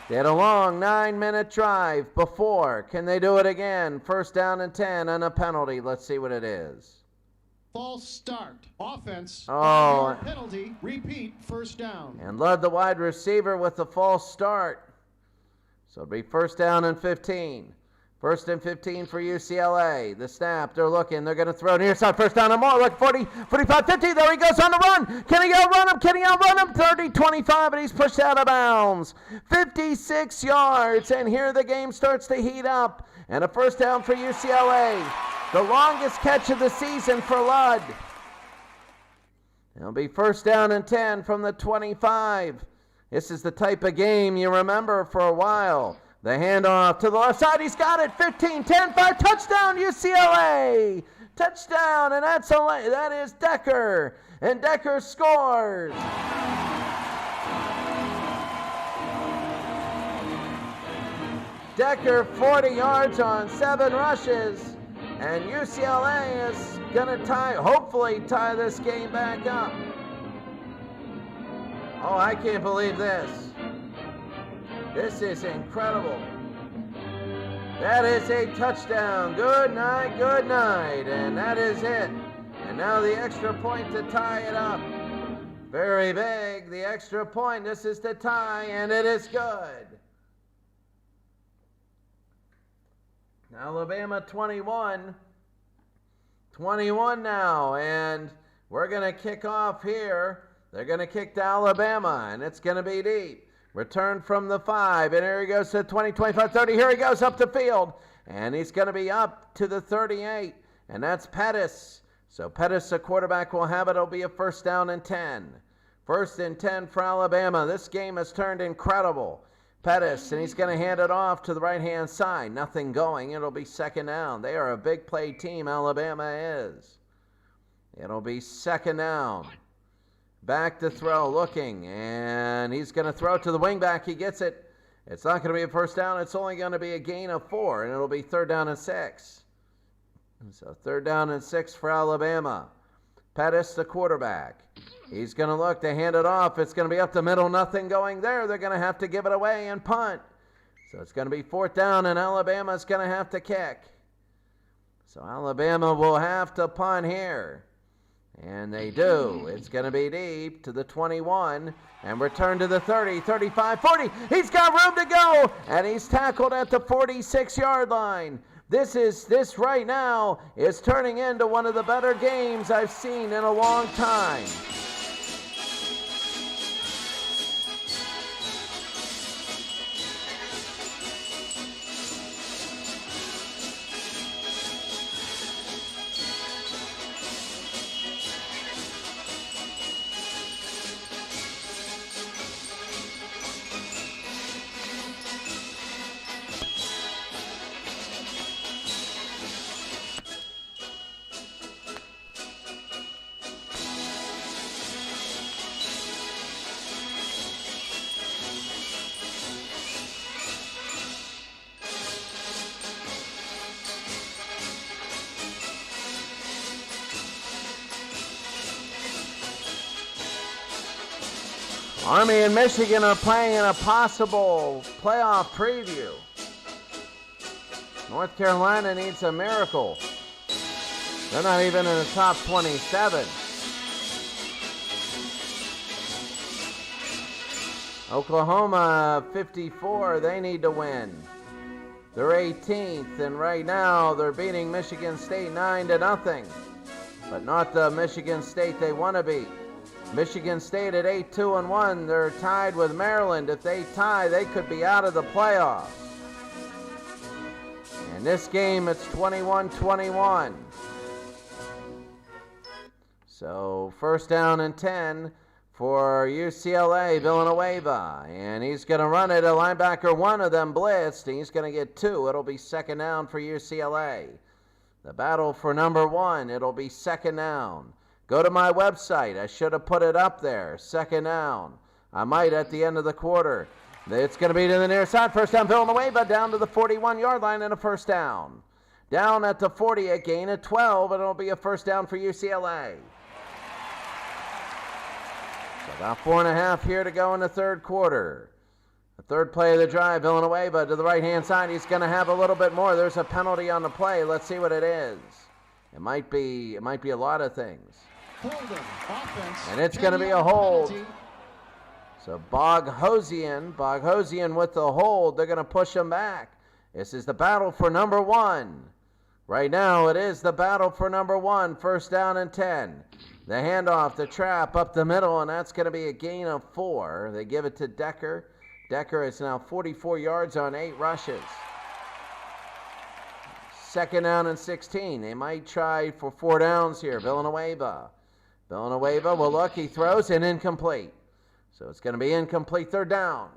They had a long 9-minute drive before. Can they do it again? First down and 10 and a penalty. Let's see what it is. False start. Offense. Oh. 5-yard penalty. Repeat. First down. And led the wide receiver with the false start. So it'll be first down and 15. First and 15 for UCLA. The snap, they're looking, they're going to throw near side. First down and more, like 40, 45, 50. There he goes on the run. Can he outrun him? 30, 25, and he's pushed out of bounds. 56 yards, and here the game starts to heat up. And a first down for UCLA. The longest catch of the season for Ludd. It'll be first down and 10 from the 25. This is the type of game you remember for a while. The handoff to the left side. He's got it. 15, 10, 5. Touchdown, UCLA. Touchdown, and that is Decker. And Decker scores. Decker 40 yards on 7 rushes. And UCLA is going to hopefully tie this game back up. Oh, I can't believe this. This is incredible. That is a touchdown. Good night, good night. And that is it. And now the extra point to tie it up. Very big. The extra point. This is the tie, and it is good. Alabama 21. 21 now. And we're going to kick off here. They're going to kick to Alabama, and it's going to be deep. Return from the 5, and here he goes to 20, 25, 30. Here he goes up the field, and he's going to be up to the 38, and that's Pettis. So Pettis, the quarterback, will have it. It'll be a first down and 10. First and 10 for Alabama. This game has turned incredible. Pettis, and he's going to hand it off to the right-hand side. Nothing going. It'll be second down. They are a big play team, Alabama is. It'll be second down. Back to throw, looking, and he's going to throw to the wingback. He gets it. It's not going to be a first down. It's only going to be a gain of 4, and it'll be third down and 6. So third down and 6 for Alabama. Pettis, the quarterback. He's going to look to hand it off. It's going to be up the middle. Nothing going there. They're going to have to give it away and punt. So it's going to be fourth down, and Alabama's going to have to kick. So Alabama will have to punt here. And they do. It's going to be deep to the 21 and return to the 30, 35, 40. He's got room to go, and he's tackled at the 46-yard line. This right now is turning into one of the better games I've seen in a long time. Army and Michigan are playing in a possible playoff preview. North Carolina needs a miracle. They're not even in the top 27. Oklahoma 54, they need to win. They're 18th, and right now they're beating Michigan State 9-0. But not the Michigan State they want to beat. Michigan State at 8-2-1, they're tied with Maryland. If they tie, they could be out of the playoffs. In this game, it's 21-21. So first down and 10 for UCLA, Villanueva. And he's going to run it. A linebacker, one of them blitzed. He's going to get 2. It'll be second down for UCLA. The battle for number 1. It'll be second down. Go to my website. I should have put it up there. Second down. I might at the end of the quarter. It's going to be to the near side. First down, Villanueva, down to the 41-yard line and a first down. Down at the 40, a gain of 12, and it'll be a first down for UCLA. So about 4.5 here to go in the third quarter. The third play of the drive, Villanueva to the right-hand side. He's going to have a little bit more. There's a penalty on the play. Let's see what it is. It might be a lot of things. And it's going to be a hold. So Boghossian with the hold. They're going to push him back. This is the battle for number 1. Right now it is the battle for number 1. First down and 10. The handoff, the trap up the middle, and that's going to be a gain of 4. They give it to Decker. Decker is now 44 yards on 8 rushes. Second down and 16. They might try for 4 downs here. Villanueva will look. He throws and incomplete. So it's going to be incomplete. Third down.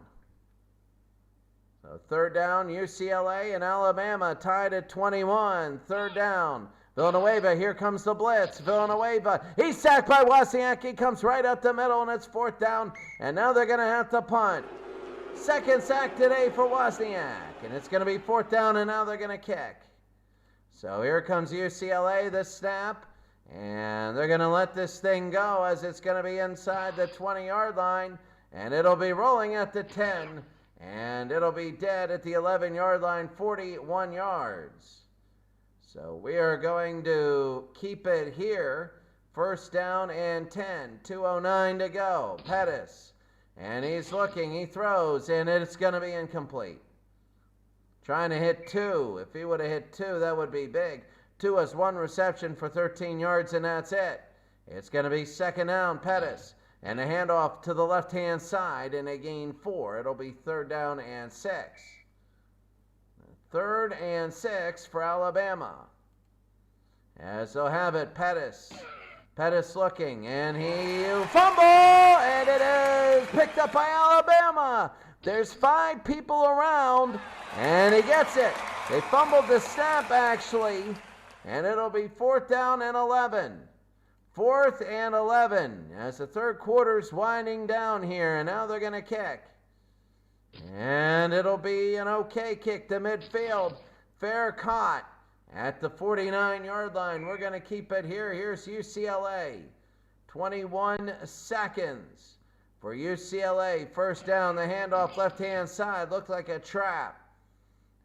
So third down, UCLA and Alabama tied at 21. Third down. Villanueva, here comes the blitz. Villanueva, he's sacked by Wozniak. He comes right up the middle, and it's fourth down. And now they're going to have to punt. Second sack today for Wozniak. And it's going to be fourth down, and now they're going to kick. So here comes UCLA, the snap. And they're going to let this thing go as it's going to be inside the 20-yard line. And it'll be rolling at the 10. And it'll be dead at the 11-yard line, 41 yards. So we are going to keep it here. First down and 10. 2:09 to go. Pettis. And he's looking. He throws. And it's going to be incomplete. Trying to hit 2. If he would have hit 2, that would be big. 2 has 1 reception for 13 yards, and that's it. It's going to be second down, Pettis. And a handoff to the left-hand side, and a gain 4. It'll be third down and 6. Third and 6 for Alabama. As they'll have it, Pettis. Pettis looking, and he fumble, and it is picked up by Alabama. There's 5 people around, and he gets it. They fumbled the snap, actually, and it'll be fourth down and 11. 4th and 11 as the third quarter's winding down here, and now they're going to kick. And it'll be an okay kick to midfield. Fair caught at the 49-yard line. We're going to keep it here. Here's UCLA. 21 seconds for UCLA. First down, the handoff left-hand side. Looked like a trap.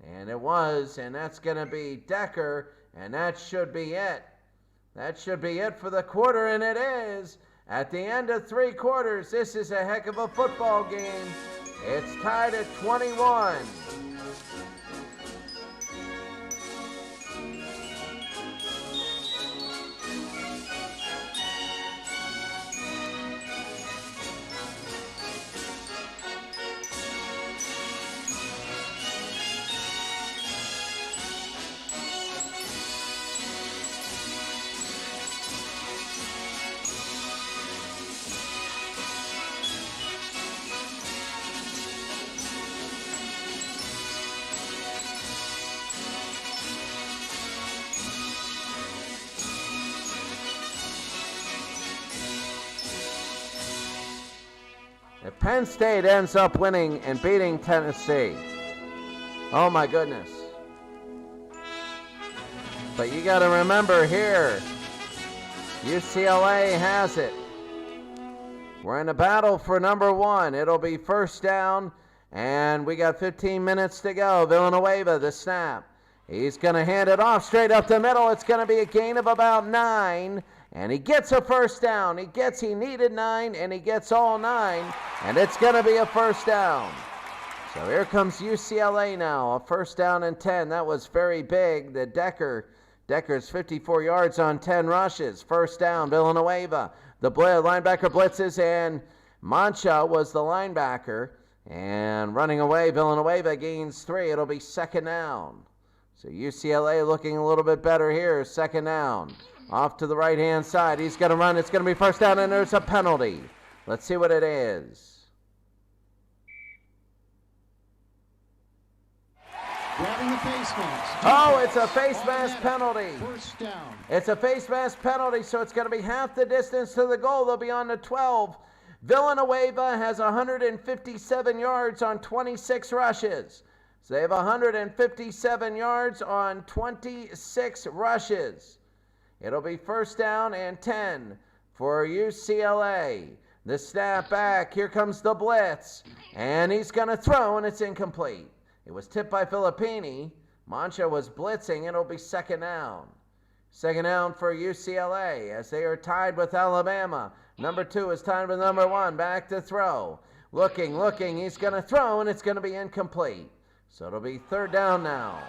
And it was, and that's going to be Decker, and that should be it. That should be it for the quarter, and it is. At the end of 3 quarters, this is a heck of a football game. It's tied at 21. If Penn State ends up winning and beating Tennessee, oh my goodness. But you got to remember here, UCLA has it. We're in a battle for number 1. It'll be first down, and we got 15 minutes to go. Villanueva, the snap. He's going to hand it off straight up the middle. It's going to be a gain of about 9, and he gets a first down. He needed 9, and he gets all 9, and it's going to be a first down. So here comes UCLA now, a first down and 10. That was very big. The Decker's 54 yards on 10 rushes. First down, Villanueva. The linebacker blitzes, and Mancha was the linebacker. And running away, Villanueva gains 3. It'll be second down. So UCLA looking a little bit better here. Second down. Off to the right-hand side. He's going to run. It's going to be first down, and there's a penalty. Let's see what it is. Grabbing the face mask. Oh, it's a face mask penalty. First down. It's a face mask penalty, so it's going to be half the distance to the goal. They'll be on the 12. Villanueva has 157 yards on 26 rushes. So they have 157 yards on 26 rushes. It'll be first down and 10 for UCLA. The snap back. Here comes the blitz. And he's going to throw, and it's incomplete. It was tipped by Filippini. Mancha was blitzing. It'll be second down. Second down for UCLA as they are tied with Alabama. Number 2 is tied with number 1. Back to throw. Looking. He's going to throw, and it's going to be incomplete. So it'll be third down now.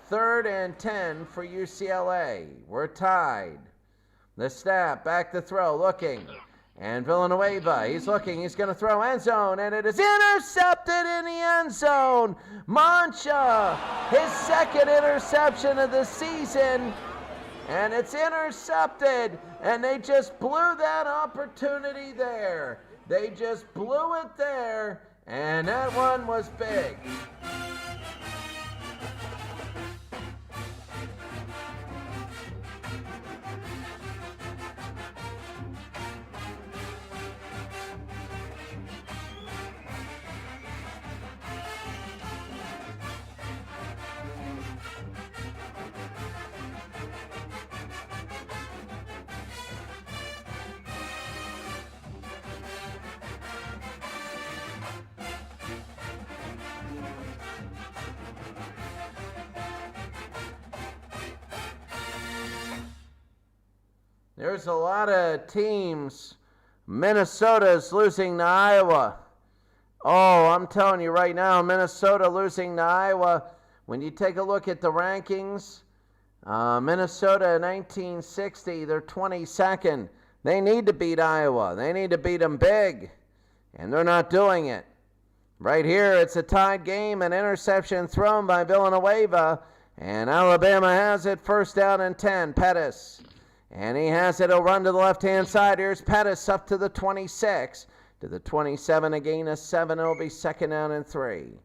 Third and 10 for UCLA. We're tied. The snap. Back to throw. Looking. And Villanueva, he's looking, he's going to throw end zone, and it is intercepted in the end zone. Mancha, his second interception of the season, and it's intercepted, and they just blew that opportunity there. They just blew it there, and that one was big. There's a lot of teams. Minnesota's losing to Iowa. Oh, I'm telling you right now, Minnesota losing to Iowa. When you take a look at the rankings, Minnesota in 1960, they're 22nd. They need to beat Iowa. They need to beat them big, and they're not doing it. Right here, it's a tied game, an interception thrown by Villanueva, and Alabama has it first down and 10, Pettis. And he has it. He'll run to the left-hand side. Here's Pettis up to the 26. To the 27, a gain of 7. It'll be second down and 3.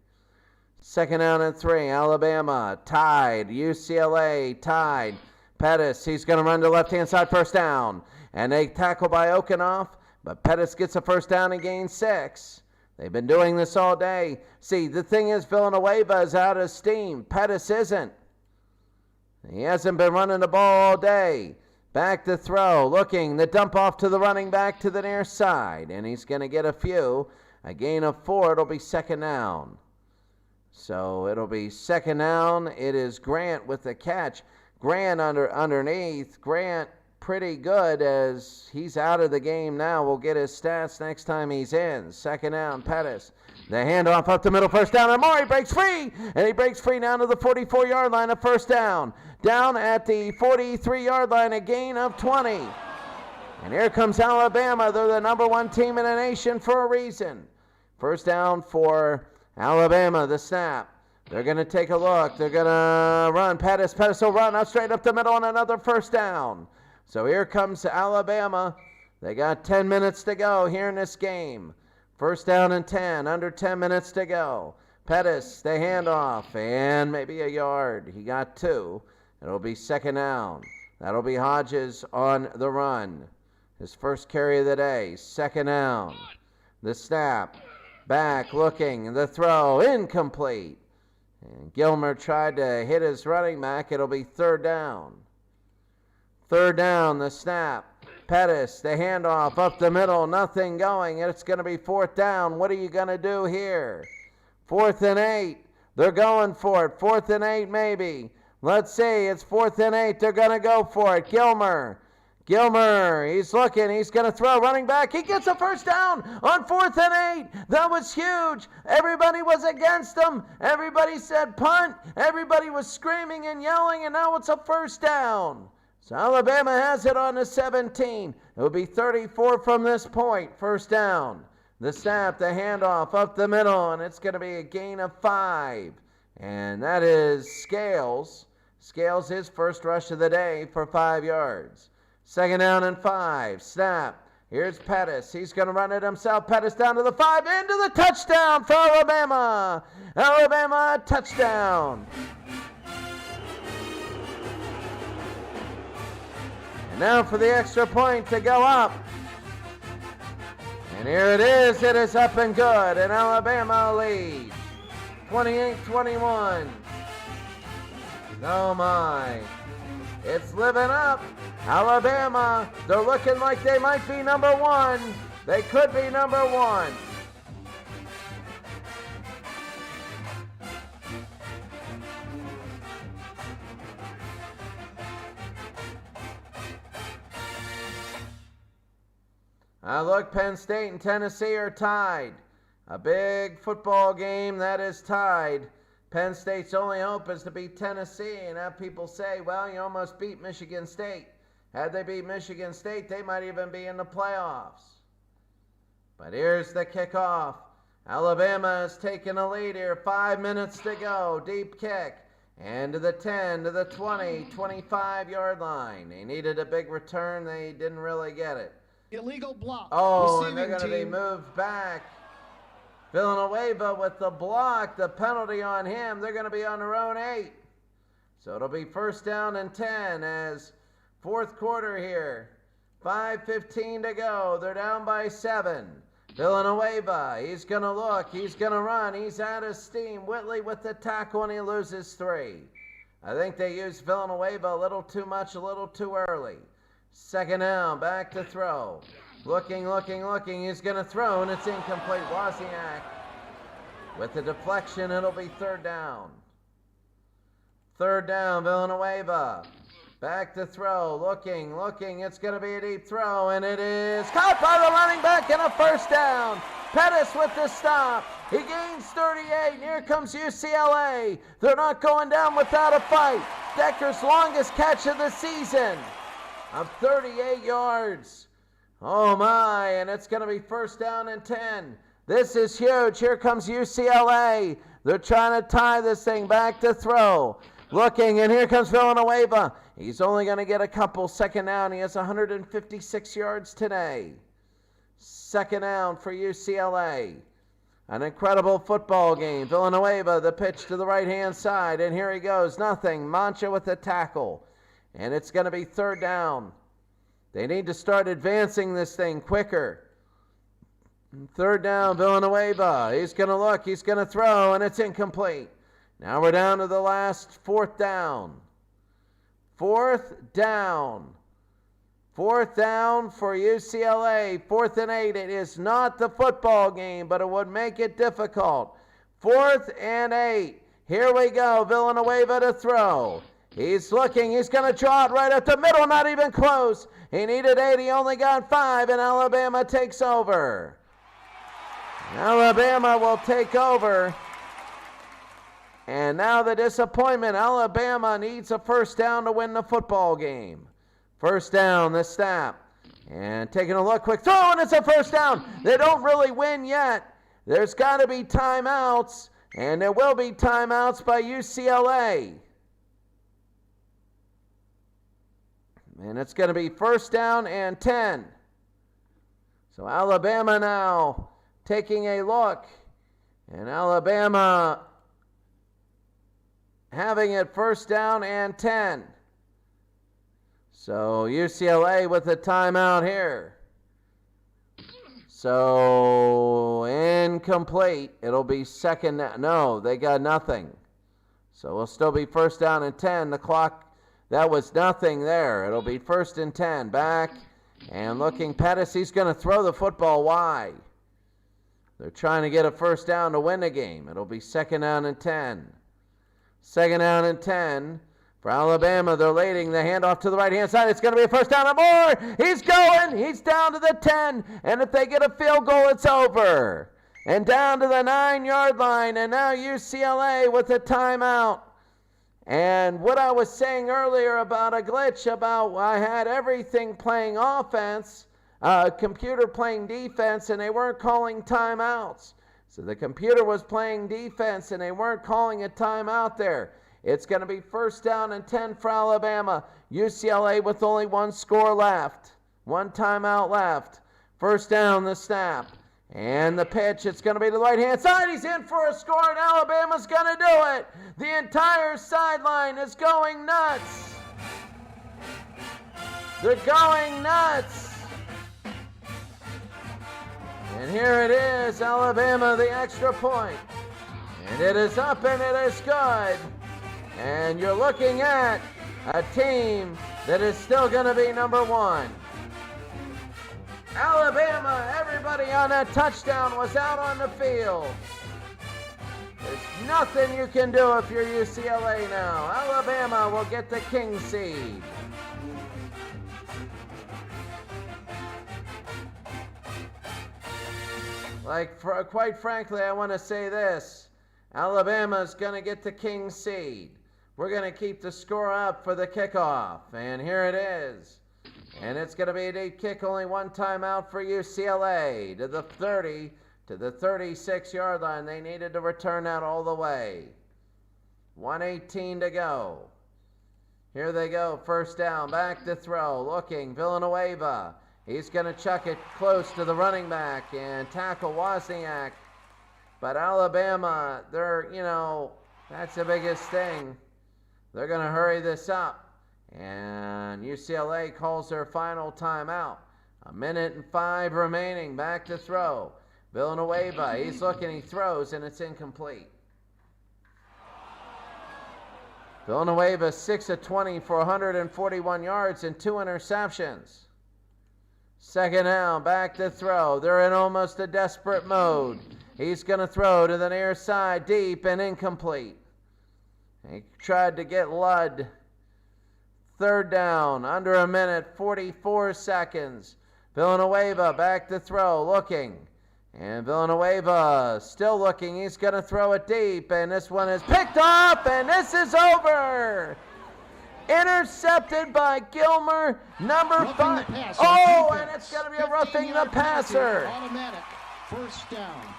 Second down and 3. Alabama tied. UCLA tied. Pettis, he's going to run to the left-hand side. First down. And a tackle by Okanoff. But Pettis gets a first down and gains 6. They've been doing this all day. See, the thing is, Villanueva is out of steam. Pettis isn't. He hasn't been running the ball all day. Back to throw, looking, the dump off to the running back to the near side, and he's going to get a few. A gain of 4, it'll be second down. So it'll be second down. It is Grant with the catch. Grant underneath. Grant pretty good as he's out of the game now. We'll get his stats next time he's in. Second down, Pettis. The handoff up the middle, first down, and Maury breaks free, and he breaks free down to the 44-yard line of first down. Down at the 43-yard line, a gain of 20. And here comes Alabama. They're the number 1 team in the nation for a reason. First down for Alabama, the snap. They're going to take a look. They're going to run. Pettis will run up straight up the middle and another first down. So here comes Alabama. They got 10 minutes to go here in this game. First down and 10, under 10 minutes to go. Pettis, the handoff, and maybe a yard. He got 2. It'll be second down. That'll be Hodges on the run. His first carry of the day. Second down. The snap. Back, looking, the throw, incomplete. And Gilmer tried to hit his running back. It'll be third down. Third down, the snap. Pettis, the handoff up the middle, nothing going. It's going to be 4th down. What are you going to do here? 4th and 8. They're going for it. 4th and 8 maybe. Let's see. It's 4th and 8. They're going to go for it. Gilmer, he's looking. He's going to throw. Running back. He gets a first down on 4th and 8. That was huge. Everybody was against him. Everybody said punt. Everybody was screaming and yelling, and now it's a first down. So Alabama has it on the 17. It will be 34 from this point. First down. The snap, the handoff up the middle, and it's going to be a gain of 5. And that is Scales. Scales, his first rush of the day for 5 yards. 2nd down and 5. Snap. Here's Pettis. He's going to run it himself. Pettis down to the 5. Into the touchdown for Alabama. Alabama touchdown. And now for the extra point to go up. And here it is. It is up and good. And Alabama leads 28-21. Oh my. It's living up. Alabama, they're looking like they might be number 1. They could be number 1. Look, Penn State and Tennessee are tied. A big football game that is tied. Penn State's only hope is to beat Tennessee, and have people say, well, you almost beat Michigan State. Had they beat Michigan State, they might even be in the playoffs. But here's the kickoff. Alabama is taking a lead here. 5 minutes to go. Deep kick. And to the 10, to the 20, 25-yard line. They needed a big return. They didn't really get it. Illegal block. Oh, and they're going to be moved back. Villanueva with the block, the penalty on him. They're going to be on their own 8. So it'll be 1st down and 10 as 4th quarter here. 5:15 to go. They're down by 7. Villanueva, he's going to look. He's going to run. He's out of steam. Whitley with the tackle, and he loses 3. I think they used Villanueva a little too much, a little too early. 2nd down, back to throw. Looking. He's going to throw, and it's incomplete. Wozniak with the deflection. It'll be 3rd down. 3rd down, Villanueva. Back to throw. Looking. It's going to be a deep throw, and it is caught by the running back, and a 1st down. Pettis with the stop. He gains 38, and here comes UCLA. They're not going down without a fight. Decker's longest catch of the season of 38 yards. Oh my, and it's going to be 1st down and 10. This is huge. Here comes UCLA. They're trying to tie this thing. Back to throw. Looking, and here comes Villanueva. He's only going to get a couple. 2nd down. He has 156 yards today. 2nd down for UCLA. An incredible football game. Villanueva, the pitch to the right-hand side, and here he goes. Nothing. Mancha with the tackle. And it's going to be 3rd down. They need to start advancing this thing quicker. 3rd down, Villanueva. He's going to look. He's going to throw, and it's incomplete. Now we're down to the last 4th down. 4th down. 4th down for UCLA. 4th and 8. It is not the football game, but it would make it difficult. 4th and 8. Here we go. Villanueva to throw. He's looking. He's going to draw it right at the middle. Not even close. He needed 8. He only got 5, and Alabama takes over. Alabama will take over. And now the disappointment. Alabama needs a 1st down to win the football game. 1st down, the snap. And taking a look, quick throw, and it's a 1st down. They don't really win yet. There's got to be timeouts, and there will be timeouts by UCLA. And it's going to be 1st down and 10. So Alabama now taking a look. And Alabama having it 1st down and 10. So UCLA with a timeout here. So incomplete. It'll be 2nd down. No, they got nothing. So it'll still be 1st down and 10. The clock, that was nothing there. It'll be 1st and 10. Back And looking, Pettis, he's going to throw the football wide. They're trying to get a first down to win the game. It'll be 2nd down and 10. 2nd down and 10 for Alabama. They're leading the handoff to the right-hand side. It's going to be a first down and more. He's going. He's down to the 10. And if they get a field goal, it's over. And down to the 9-yard line. And now UCLA with a timeout. And what I was saying earlier about a glitch, about I had everything playing offense, computer playing defense, and they weren't calling timeouts. So the computer was playing defense, and they weren't calling a timeout there. It's going to be 1st down and 10 for Alabama. UCLA with only one score left. One timeout left. 1st down, the snap. And the pitch, it's going to be to the right-hand side. He's in for a score, and Alabama's going to do it. The entire sideline is going nuts. They're going nuts. And here it is, Alabama, the extra point. And it is up, and it is good. And you're looking at a team that is still going to be number 1. Alabama, everybody on that touchdown was out on the field. There's nothing you can do if you're UCLA now. Alabama will get the king seed. Quite frankly, I want to say this. Alabama's going to get the king seed. We're going to keep the score up for the kickoff. And here it is. And it's going to be a deep kick, only one timeout for UCLA to the 30, to the 36-yard line. They needed to return that all the way. 1:18 to go. Here they go, 1st down, back to throw, looking, Villanueva. He's going to chuck it close to the running back and tackle Wozniak. But Alabama, that's the biggest thing. They're going to hurry this up. And UCLA calls their final timeout. 1:05 remaining. Back to throw. Villanueva, he's looking, he throws, and it's incomplete. Villanueva 6 of 20 for 141 yards and 2 interceptions. 2nd down, back to throw. They're in almost a desperate mode. He's going to throw to the near side, deep and incomplete. He tried to get Ludd. 3rd down, under a minute, 44 seconds. Villanueva back to throw, looking. And Villanueva still looking. He's going to throw it deep, and this one is picked off, and this is over. Intercepted by Gilmer, number 5. Oh, and it's going to be a roughing the passer. Automatic 1st down.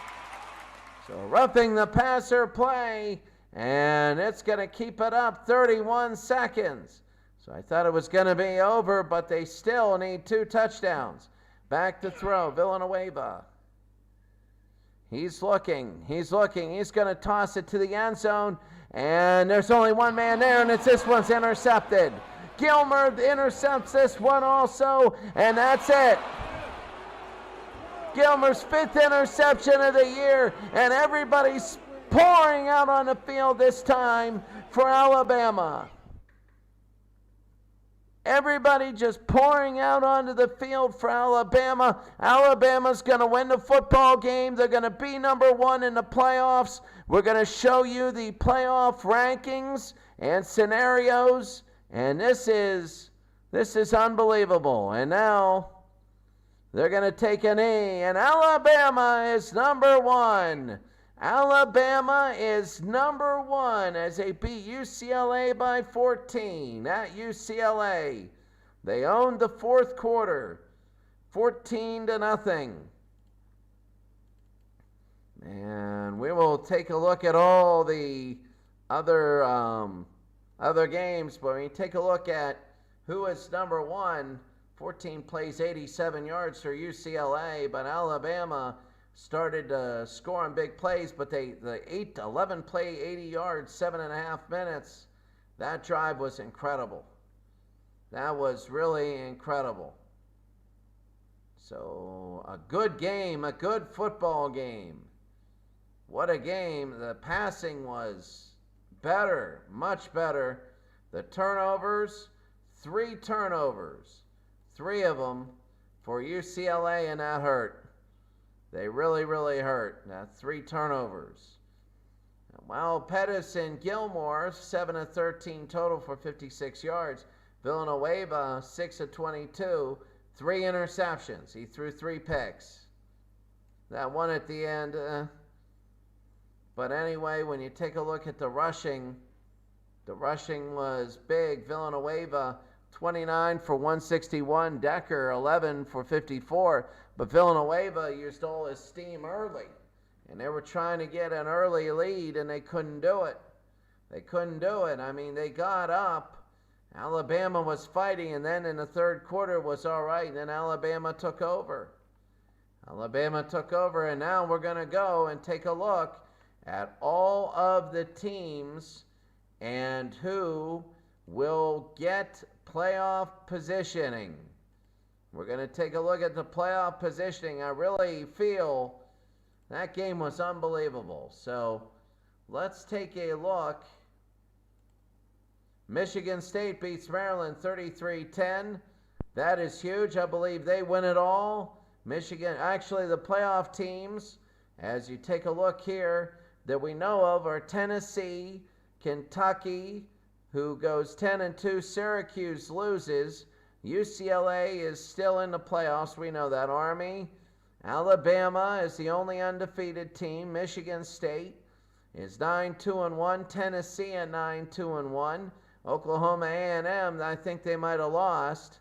So roughing the passer play, and it's going to keep it up 31 seconds. So I thought it was going to be over, but they still need 2 touchdowns. Back to throw, Villanueva. He's looking. He's going to toss it to the end zone, and there's only one man there, and this one's intercepted. Gilmer intercepts this one also, and that's it. Gilmer's 5th interception of the year, and everybody's pouring out on the field this time for Alabama. Everybody just pouring out onto the field for Alabama. Alabama's going to win the football game. They're going to be number 1 in the playoffs. We're going to show you the playoff rankings and scenarios. And this is unbelievable. And now they're going to take a knee. And Alabama is number 1. Alabama is number 1 as they beat UCLA by 14 at UCLA. They owned the 4th quarter, 14-0. And we will take a look at all the other games, but when you take a look at who is number 1, 14 plays 87 yards for UCLA, but Alabama started to score on big plays, but the 11 play 80 yards, 7.5 minutes. That drive was incredible. That was really incredible. So a good game, a good football game. What a game. The passing was better, much better. The turnovers, 3 turnovers. 3 of them for UCLA, and that hurt. They really, really hurt. That's 3 turnovers. Well, Pettis and Gilmore, 7 of 13 total for 56 yards. Villanueva, 6 of 22, 3 interceptions. He threw 3 picks. That one at the end. But anyway, when you take a look at the rushing was big. Villanueva, 29 for 161. Decker, 11 for 54. But Villanueva used all his steam early. And they were trying to get an early lead, and they couldn't do it. I mean, they got up. Alabama was fighting, and then in the third quarter was all right. And then Alabama took over. And now we're going to go and take a look at all of the teams and who will get playoff positioning. We're going to take a look at the playoff positioning. I really feel that game was unbelievable. So let's take a look. Michigan State beats Maryland 33-10. That is huge. I believe they win it all. Michigan, actually the playoff teams, as you take a look here, that we know of are Tennessee, Kentucky, who goes 10-2. Syracuse loses. UCLA is still in the playoffs. We know that. Army. Alabama is the only undefeated team. Michigan State is 9-2-1. Tennessee at 9-2-1. Oklahoma A+M, I think they might have lost.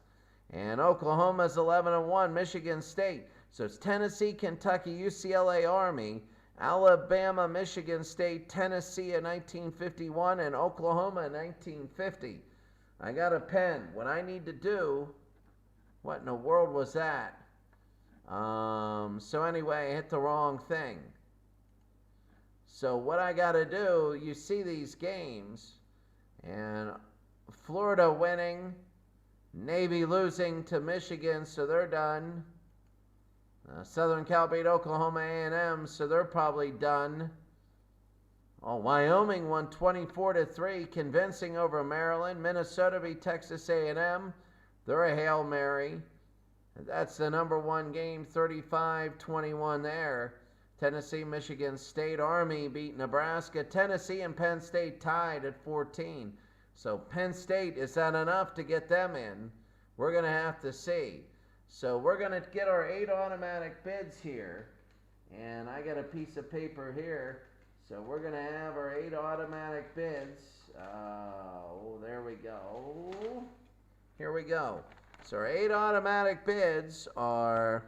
And Oklahoma's 11-1. Michigan State. So it's Tennessee, Kentucky, UCLA, Army, Alabama, Michigan State, Tennessee in 1951, and Oklahoma in 1950. I got a pen. What I need to do, what in the world was that? So anyway, I hit the wrong thing. So what I got to do, you see these games, and Florida winning, Navy losing to Michigan, so they're done. Southern Cal beat Oklahoma A+M, so they're probably done. Oh, Wyoming won 24-3, convincing over Maryland. Minnesota beat Texas A&M. They're a Hail Mary. That's the number 1 game, 35-21 there. Tennessee, Michigan State. Army beat Nebraska. Tennessee and Penn State tied at 14. So Penn State, is that enough to get them in? We're going to have to see. So we're going to get our 8 automatic bids here. And I got a piece of paper here. So we're going to have our 8 automatic bids. There we go. Here we go. So our 8 automatic bids are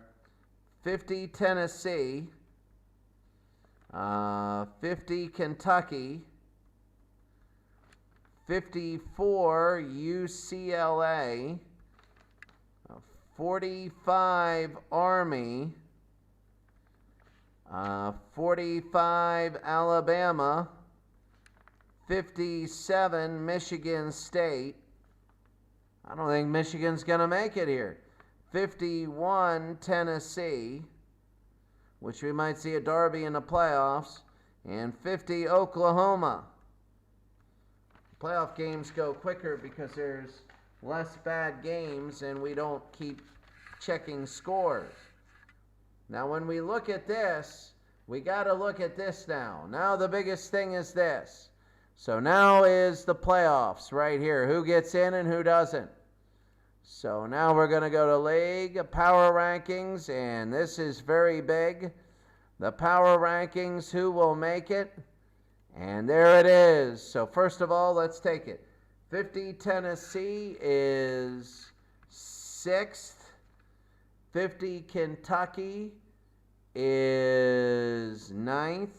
50 Tennessee, 50 Kentucky, 54 UCLA, 45 Army, 45 Alabama, 57 Michigan State. I don't think Michigan's going to make it here. 51 Tennessee, which we might see a derby in the playoffs, and 50 Oklahoma. Playoff games go quicker because there's less bad games and we don't keep checking scores. Now when we look at this, we got to look at this now. Now the biggest thing is this. So now is the playoffs right here. Who gets in and who doesn't. So now we're going to go to League Power Rankings, and this is very big. The Power Rankings, who will make it? And there it is. So first of all, let's take it. 50 Tennessee is 6th. 50 Kentucky is 9th.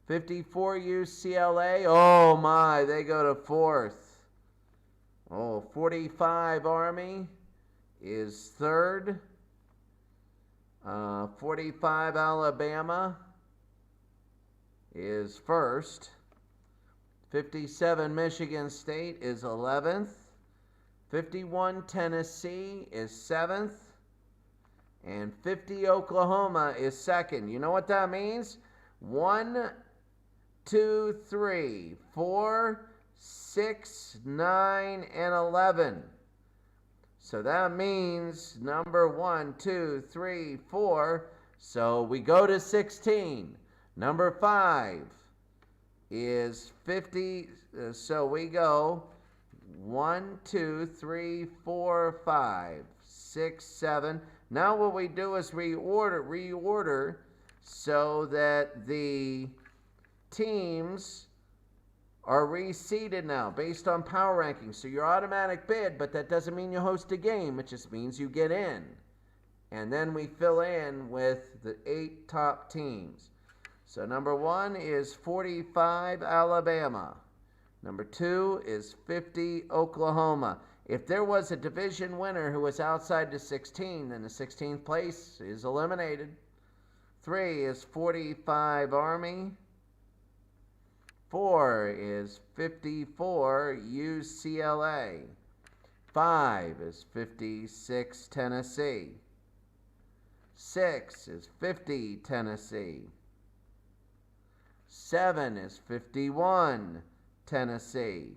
54 UCLA, oh my, they go to 4th. Oh, 45 Army is 3rd. 45 Alabama is 1st. 57 Michigan State is 11th. 51 Tennessee is 7th. And 50 Oklahoma is 2nd. You know what that means? 1, 2, 3, 4, 6, 9, and 11. So that means number 1, 2, 3, 4. So we go to 16. Number 5 is 50. So we go 1, 2, 3, 4, 5, 6, 7. Now what we do is reorder so that the teams are reseeded now based on power rankings. So your automatic bid, but that doesn't mean you host a game. It just means you get in. And then we fill in with the 8 top teams. So number 1 is 45 Alabama. Number 2 is 50 Oklahoma. If there was a division winner who was outside the 16, then the 16th place is eliminated. 3 is 45 Army. 4 is 54 UCLA. 5 is 56 Tennessee. 6 is 50 Tennessee. 7 is 51 Tennessee.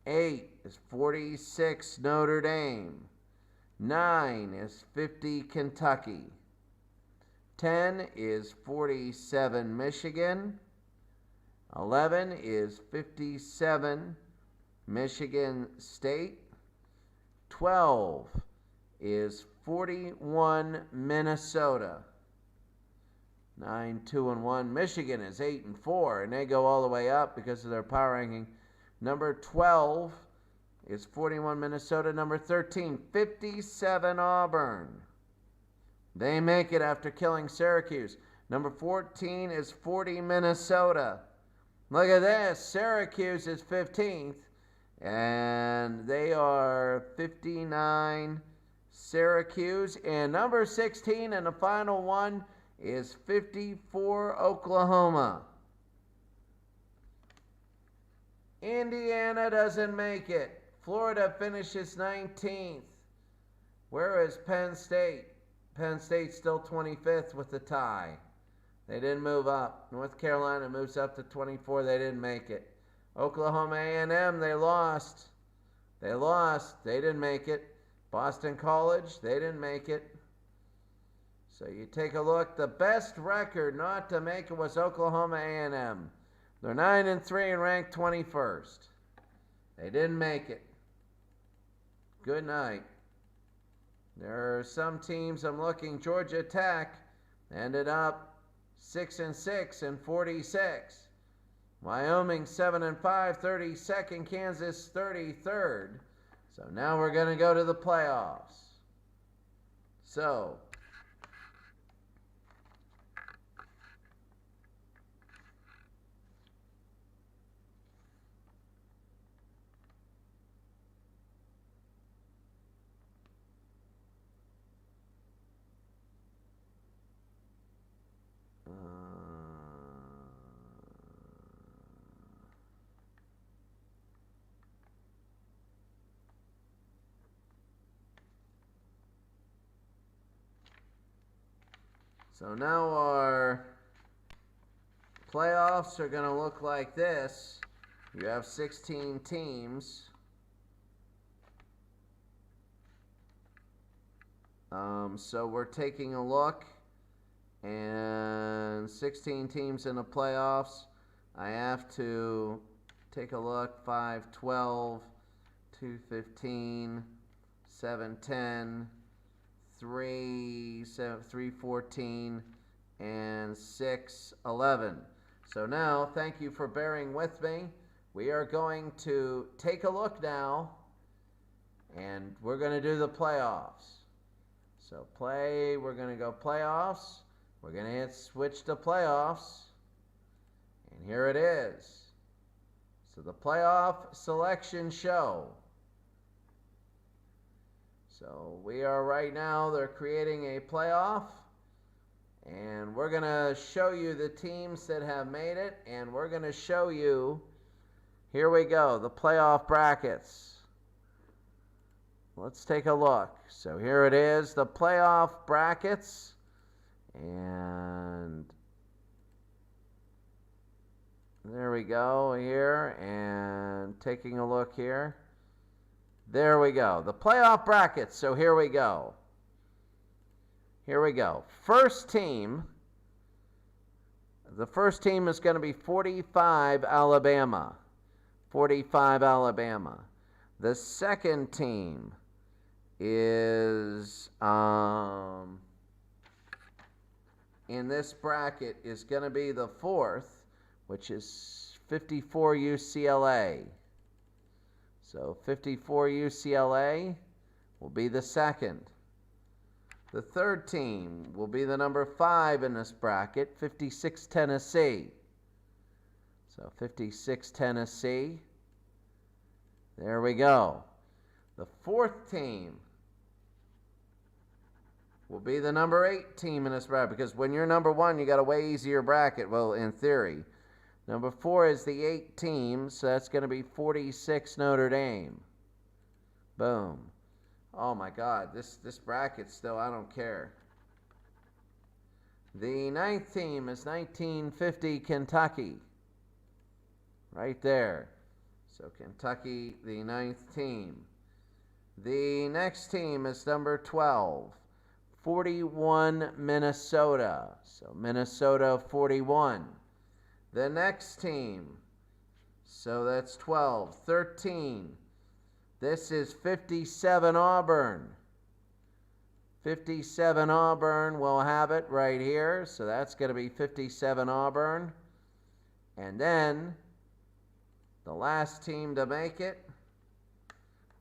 8 is 46 Notre Dame. 9 is 50 Kentucky. 10 is 47 Michigan. 11 is 57 Michigan State. 12 is 41 Minnesota. 9, 2, and 1. Michigan is 8 and 4, and they go all the way up because of their power ranking. Number 12 is 41 Minnesota. Number 13, 57 Auburn. They make it after killing Syracuse. Number 14 is 40 Minnesota. Look at this. Syracuse is 15th, and they are 59 Syracuse. And number 16 and the final one is 54 Oklahoma. Indiana doesn't make it. Florida finishes 19th. Where is Penn State? Penn State's still 25th with the tie. They didn't move up. North Carolina moves up to 24. They didn't make it. Oklahoma A+M, they lost. They didn't make it. Boston College, they didn't make it. So you take a look. The best record not to make it was Oklahoma A+M. They're 9 and 3 and ranked 21st. They didn't make it. Good night. There are some teams I'm looking. Georgia Tech ended up 6 and 6 and 46. Wyoming 7 and 5, 32nd. Kansas 33rd. So now we're going to go to the playoffs. So now our playoffs are going to look like this. You have 16 teams. So we're taking a look, and 16 teams in the playoffs. I have to take a look. 5, 12, 2, 15, 7, 10, 3, 14, and 6, 11. So now, thank you for bearing with me. We are going to take a look now, and we're going to do the playoffs. So we're going to go playoffs. We're going to hit switch to playoffs, and here it is. So the playoff selection show. So we are right now, they're creating a playoff, and we're going to show you the teams that have made it, and we're going to show you, here we go, the playoff brackets. Let's take a look. So here it is, the playoff brackets, and there we go here, and taking a look here. There we go. The playoff brackets. So here we go. Here we go. First team. The first team is going to be 45 Alabama. 45 Alabama. The second team is in this bracket is going to be the fourth, which is 54 UCLA. So 54 UCLA will be the second. The third team will be the number 5 in this bracket, 56 Tennessee. So 56 Tennessee. There we go. The fourth team will be the number 8 team in this bracket, because when you're number 1, you got a way easier bracket, well, in theory. Number 4 is the 8 team, so that's going to be 46 Notre Dame. Boom. Oh my God, this bracket still, I don't care. The 9th team is 1950 Kentucky. Right there. So Kentucky, the 9th team. The next team is number 12, 41 Minnesota. So Minnesota 41. The next team, so that's 12, 13. This is 57 Auburn. 57 Auburn will have it right here. So that's going to be 57 Auburn. And then the last team to make it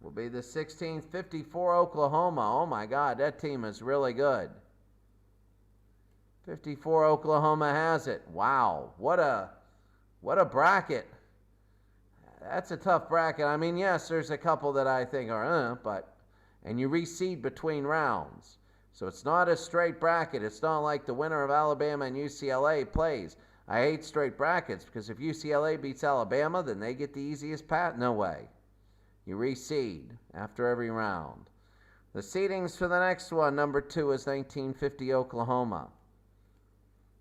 will be the 16th, 54 Oklahoma. Oh my God, that team is really good. 54 Oklahoma has it. Wow, what a bracket. That's a tough bracket. I mean, yes, there's a couple that I think are, and you reseed between rounds. So it's not a straight bracket. It's not like the winner of Alabama and UCLA plays. I hate straight brackets, because if UCLA beats Alabama, then they get the easiest path. No way. You reseed after every round. The seedings for the next one, number 2 is 1950 Oklahoma.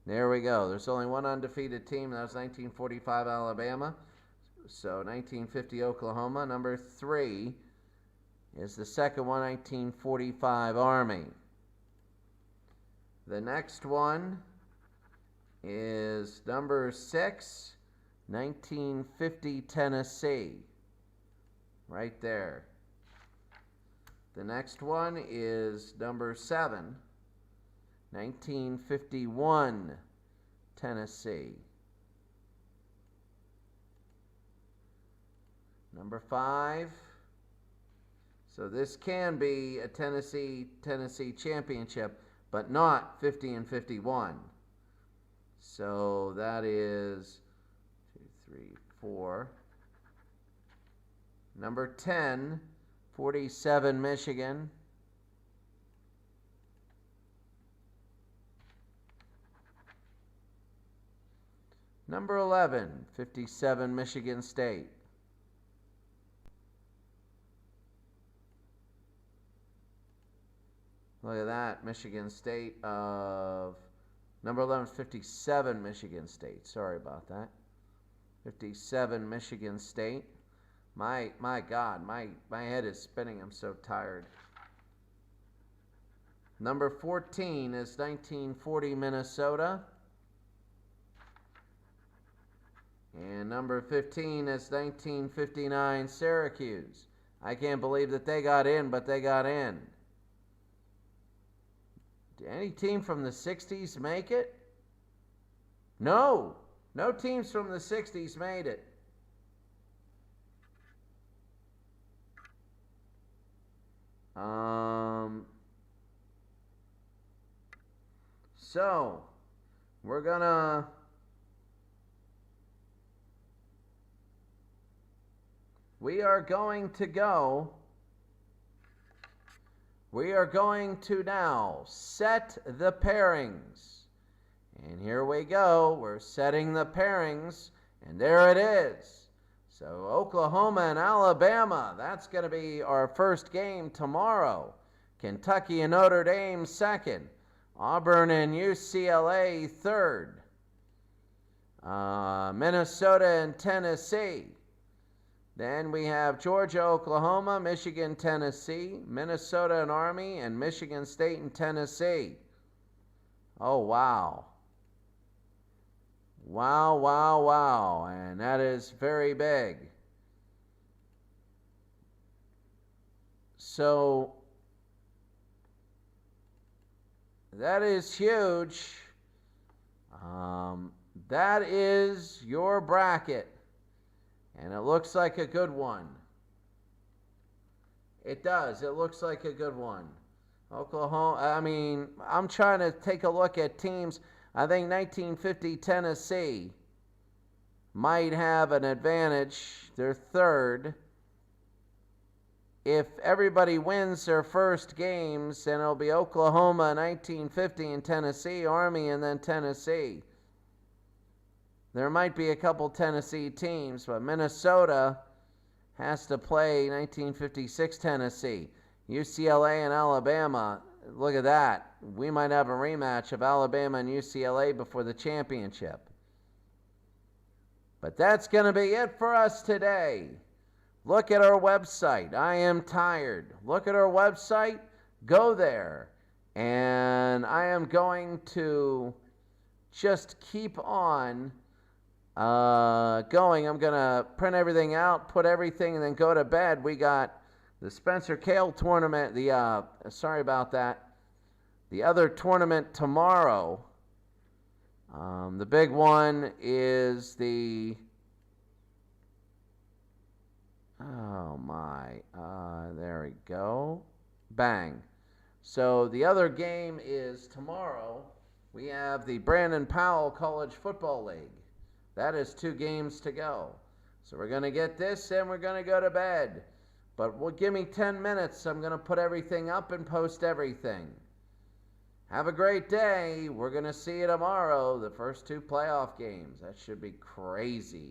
There we go. There's only one undefeated team. That was 1945 Alabama. So 1950 Oklahoma. Number 3 is the second one, 1945 Army. The next one is number 6, 1950 Tennessee. Right there. The next one is number 7, 1951 Tennessee. Number 5. So this can be a Tennessee championship, but not 50 and 51. So that is 2, 3, 4. Number 10, 47 Michigan. Number 11, 57 Michigan State. Look at that, Michigan State of number 11 is 57 Michigan State. Sorry about that. 57 Michigan State. My God, my head is spinning. I'm so tired. Number 14 is 1940 Minnesota. And number 15 is 1959 Syracuse. I can't believe that they got in, but they got in. Did any team from the 60s make it? No. No teams from the 60s made it. So, we are going to now set the pairings. And here we go. We're setting the pairings, and there it is. So Oklahoma and Alabama, that's going to be our first game tomorrow. Kentucky and Notre Dame second. Auburn and UCLA third. Minnesota and Tennessee. Then we have Georgia, Oklahoma, Michigan, Tennessee, Minnesota and Army, and Michigan State and Tennessee. Oh, wow. Wow, wow, wow. And that is very big. So that is huge. That is your bracket. And it looks like a good one. It does. It looks like a good one. Oklahoma, I mean, I'm trying to take a look at teams. I think 1950 Tennessee might have an advantage. They're third. If everybody wins their first games, then it'll be Oklahoma 1950 and Tennessee, Army, and then Tennessee. There might be a couple Tennessee teams, but Minnesota has to play 1956 Tennessee. UCLA and Alabama, look at that. We might have a rematch of Alabama and UCLA before the championship. But that's going to be it for us today. Look at our website. I am tired. Look at our website. Go there. And I am going to just keep on going. I'm going to print everything out, put everything, and then go to bed. We got the Spencer Kale tournament, sorry about that, the other tournament tomorrow. The big one is there we go, bang. So the other game is tomorrow. We have the Brandon Powell College Football League. That is 2 games to go. So we're going to get this and we're going to go to bed. But give me 10 minutes. I'm going to put everything up and post everything. Have a great day. We're going to see you tomorrow, the first 2 playoff games. That should be crazy.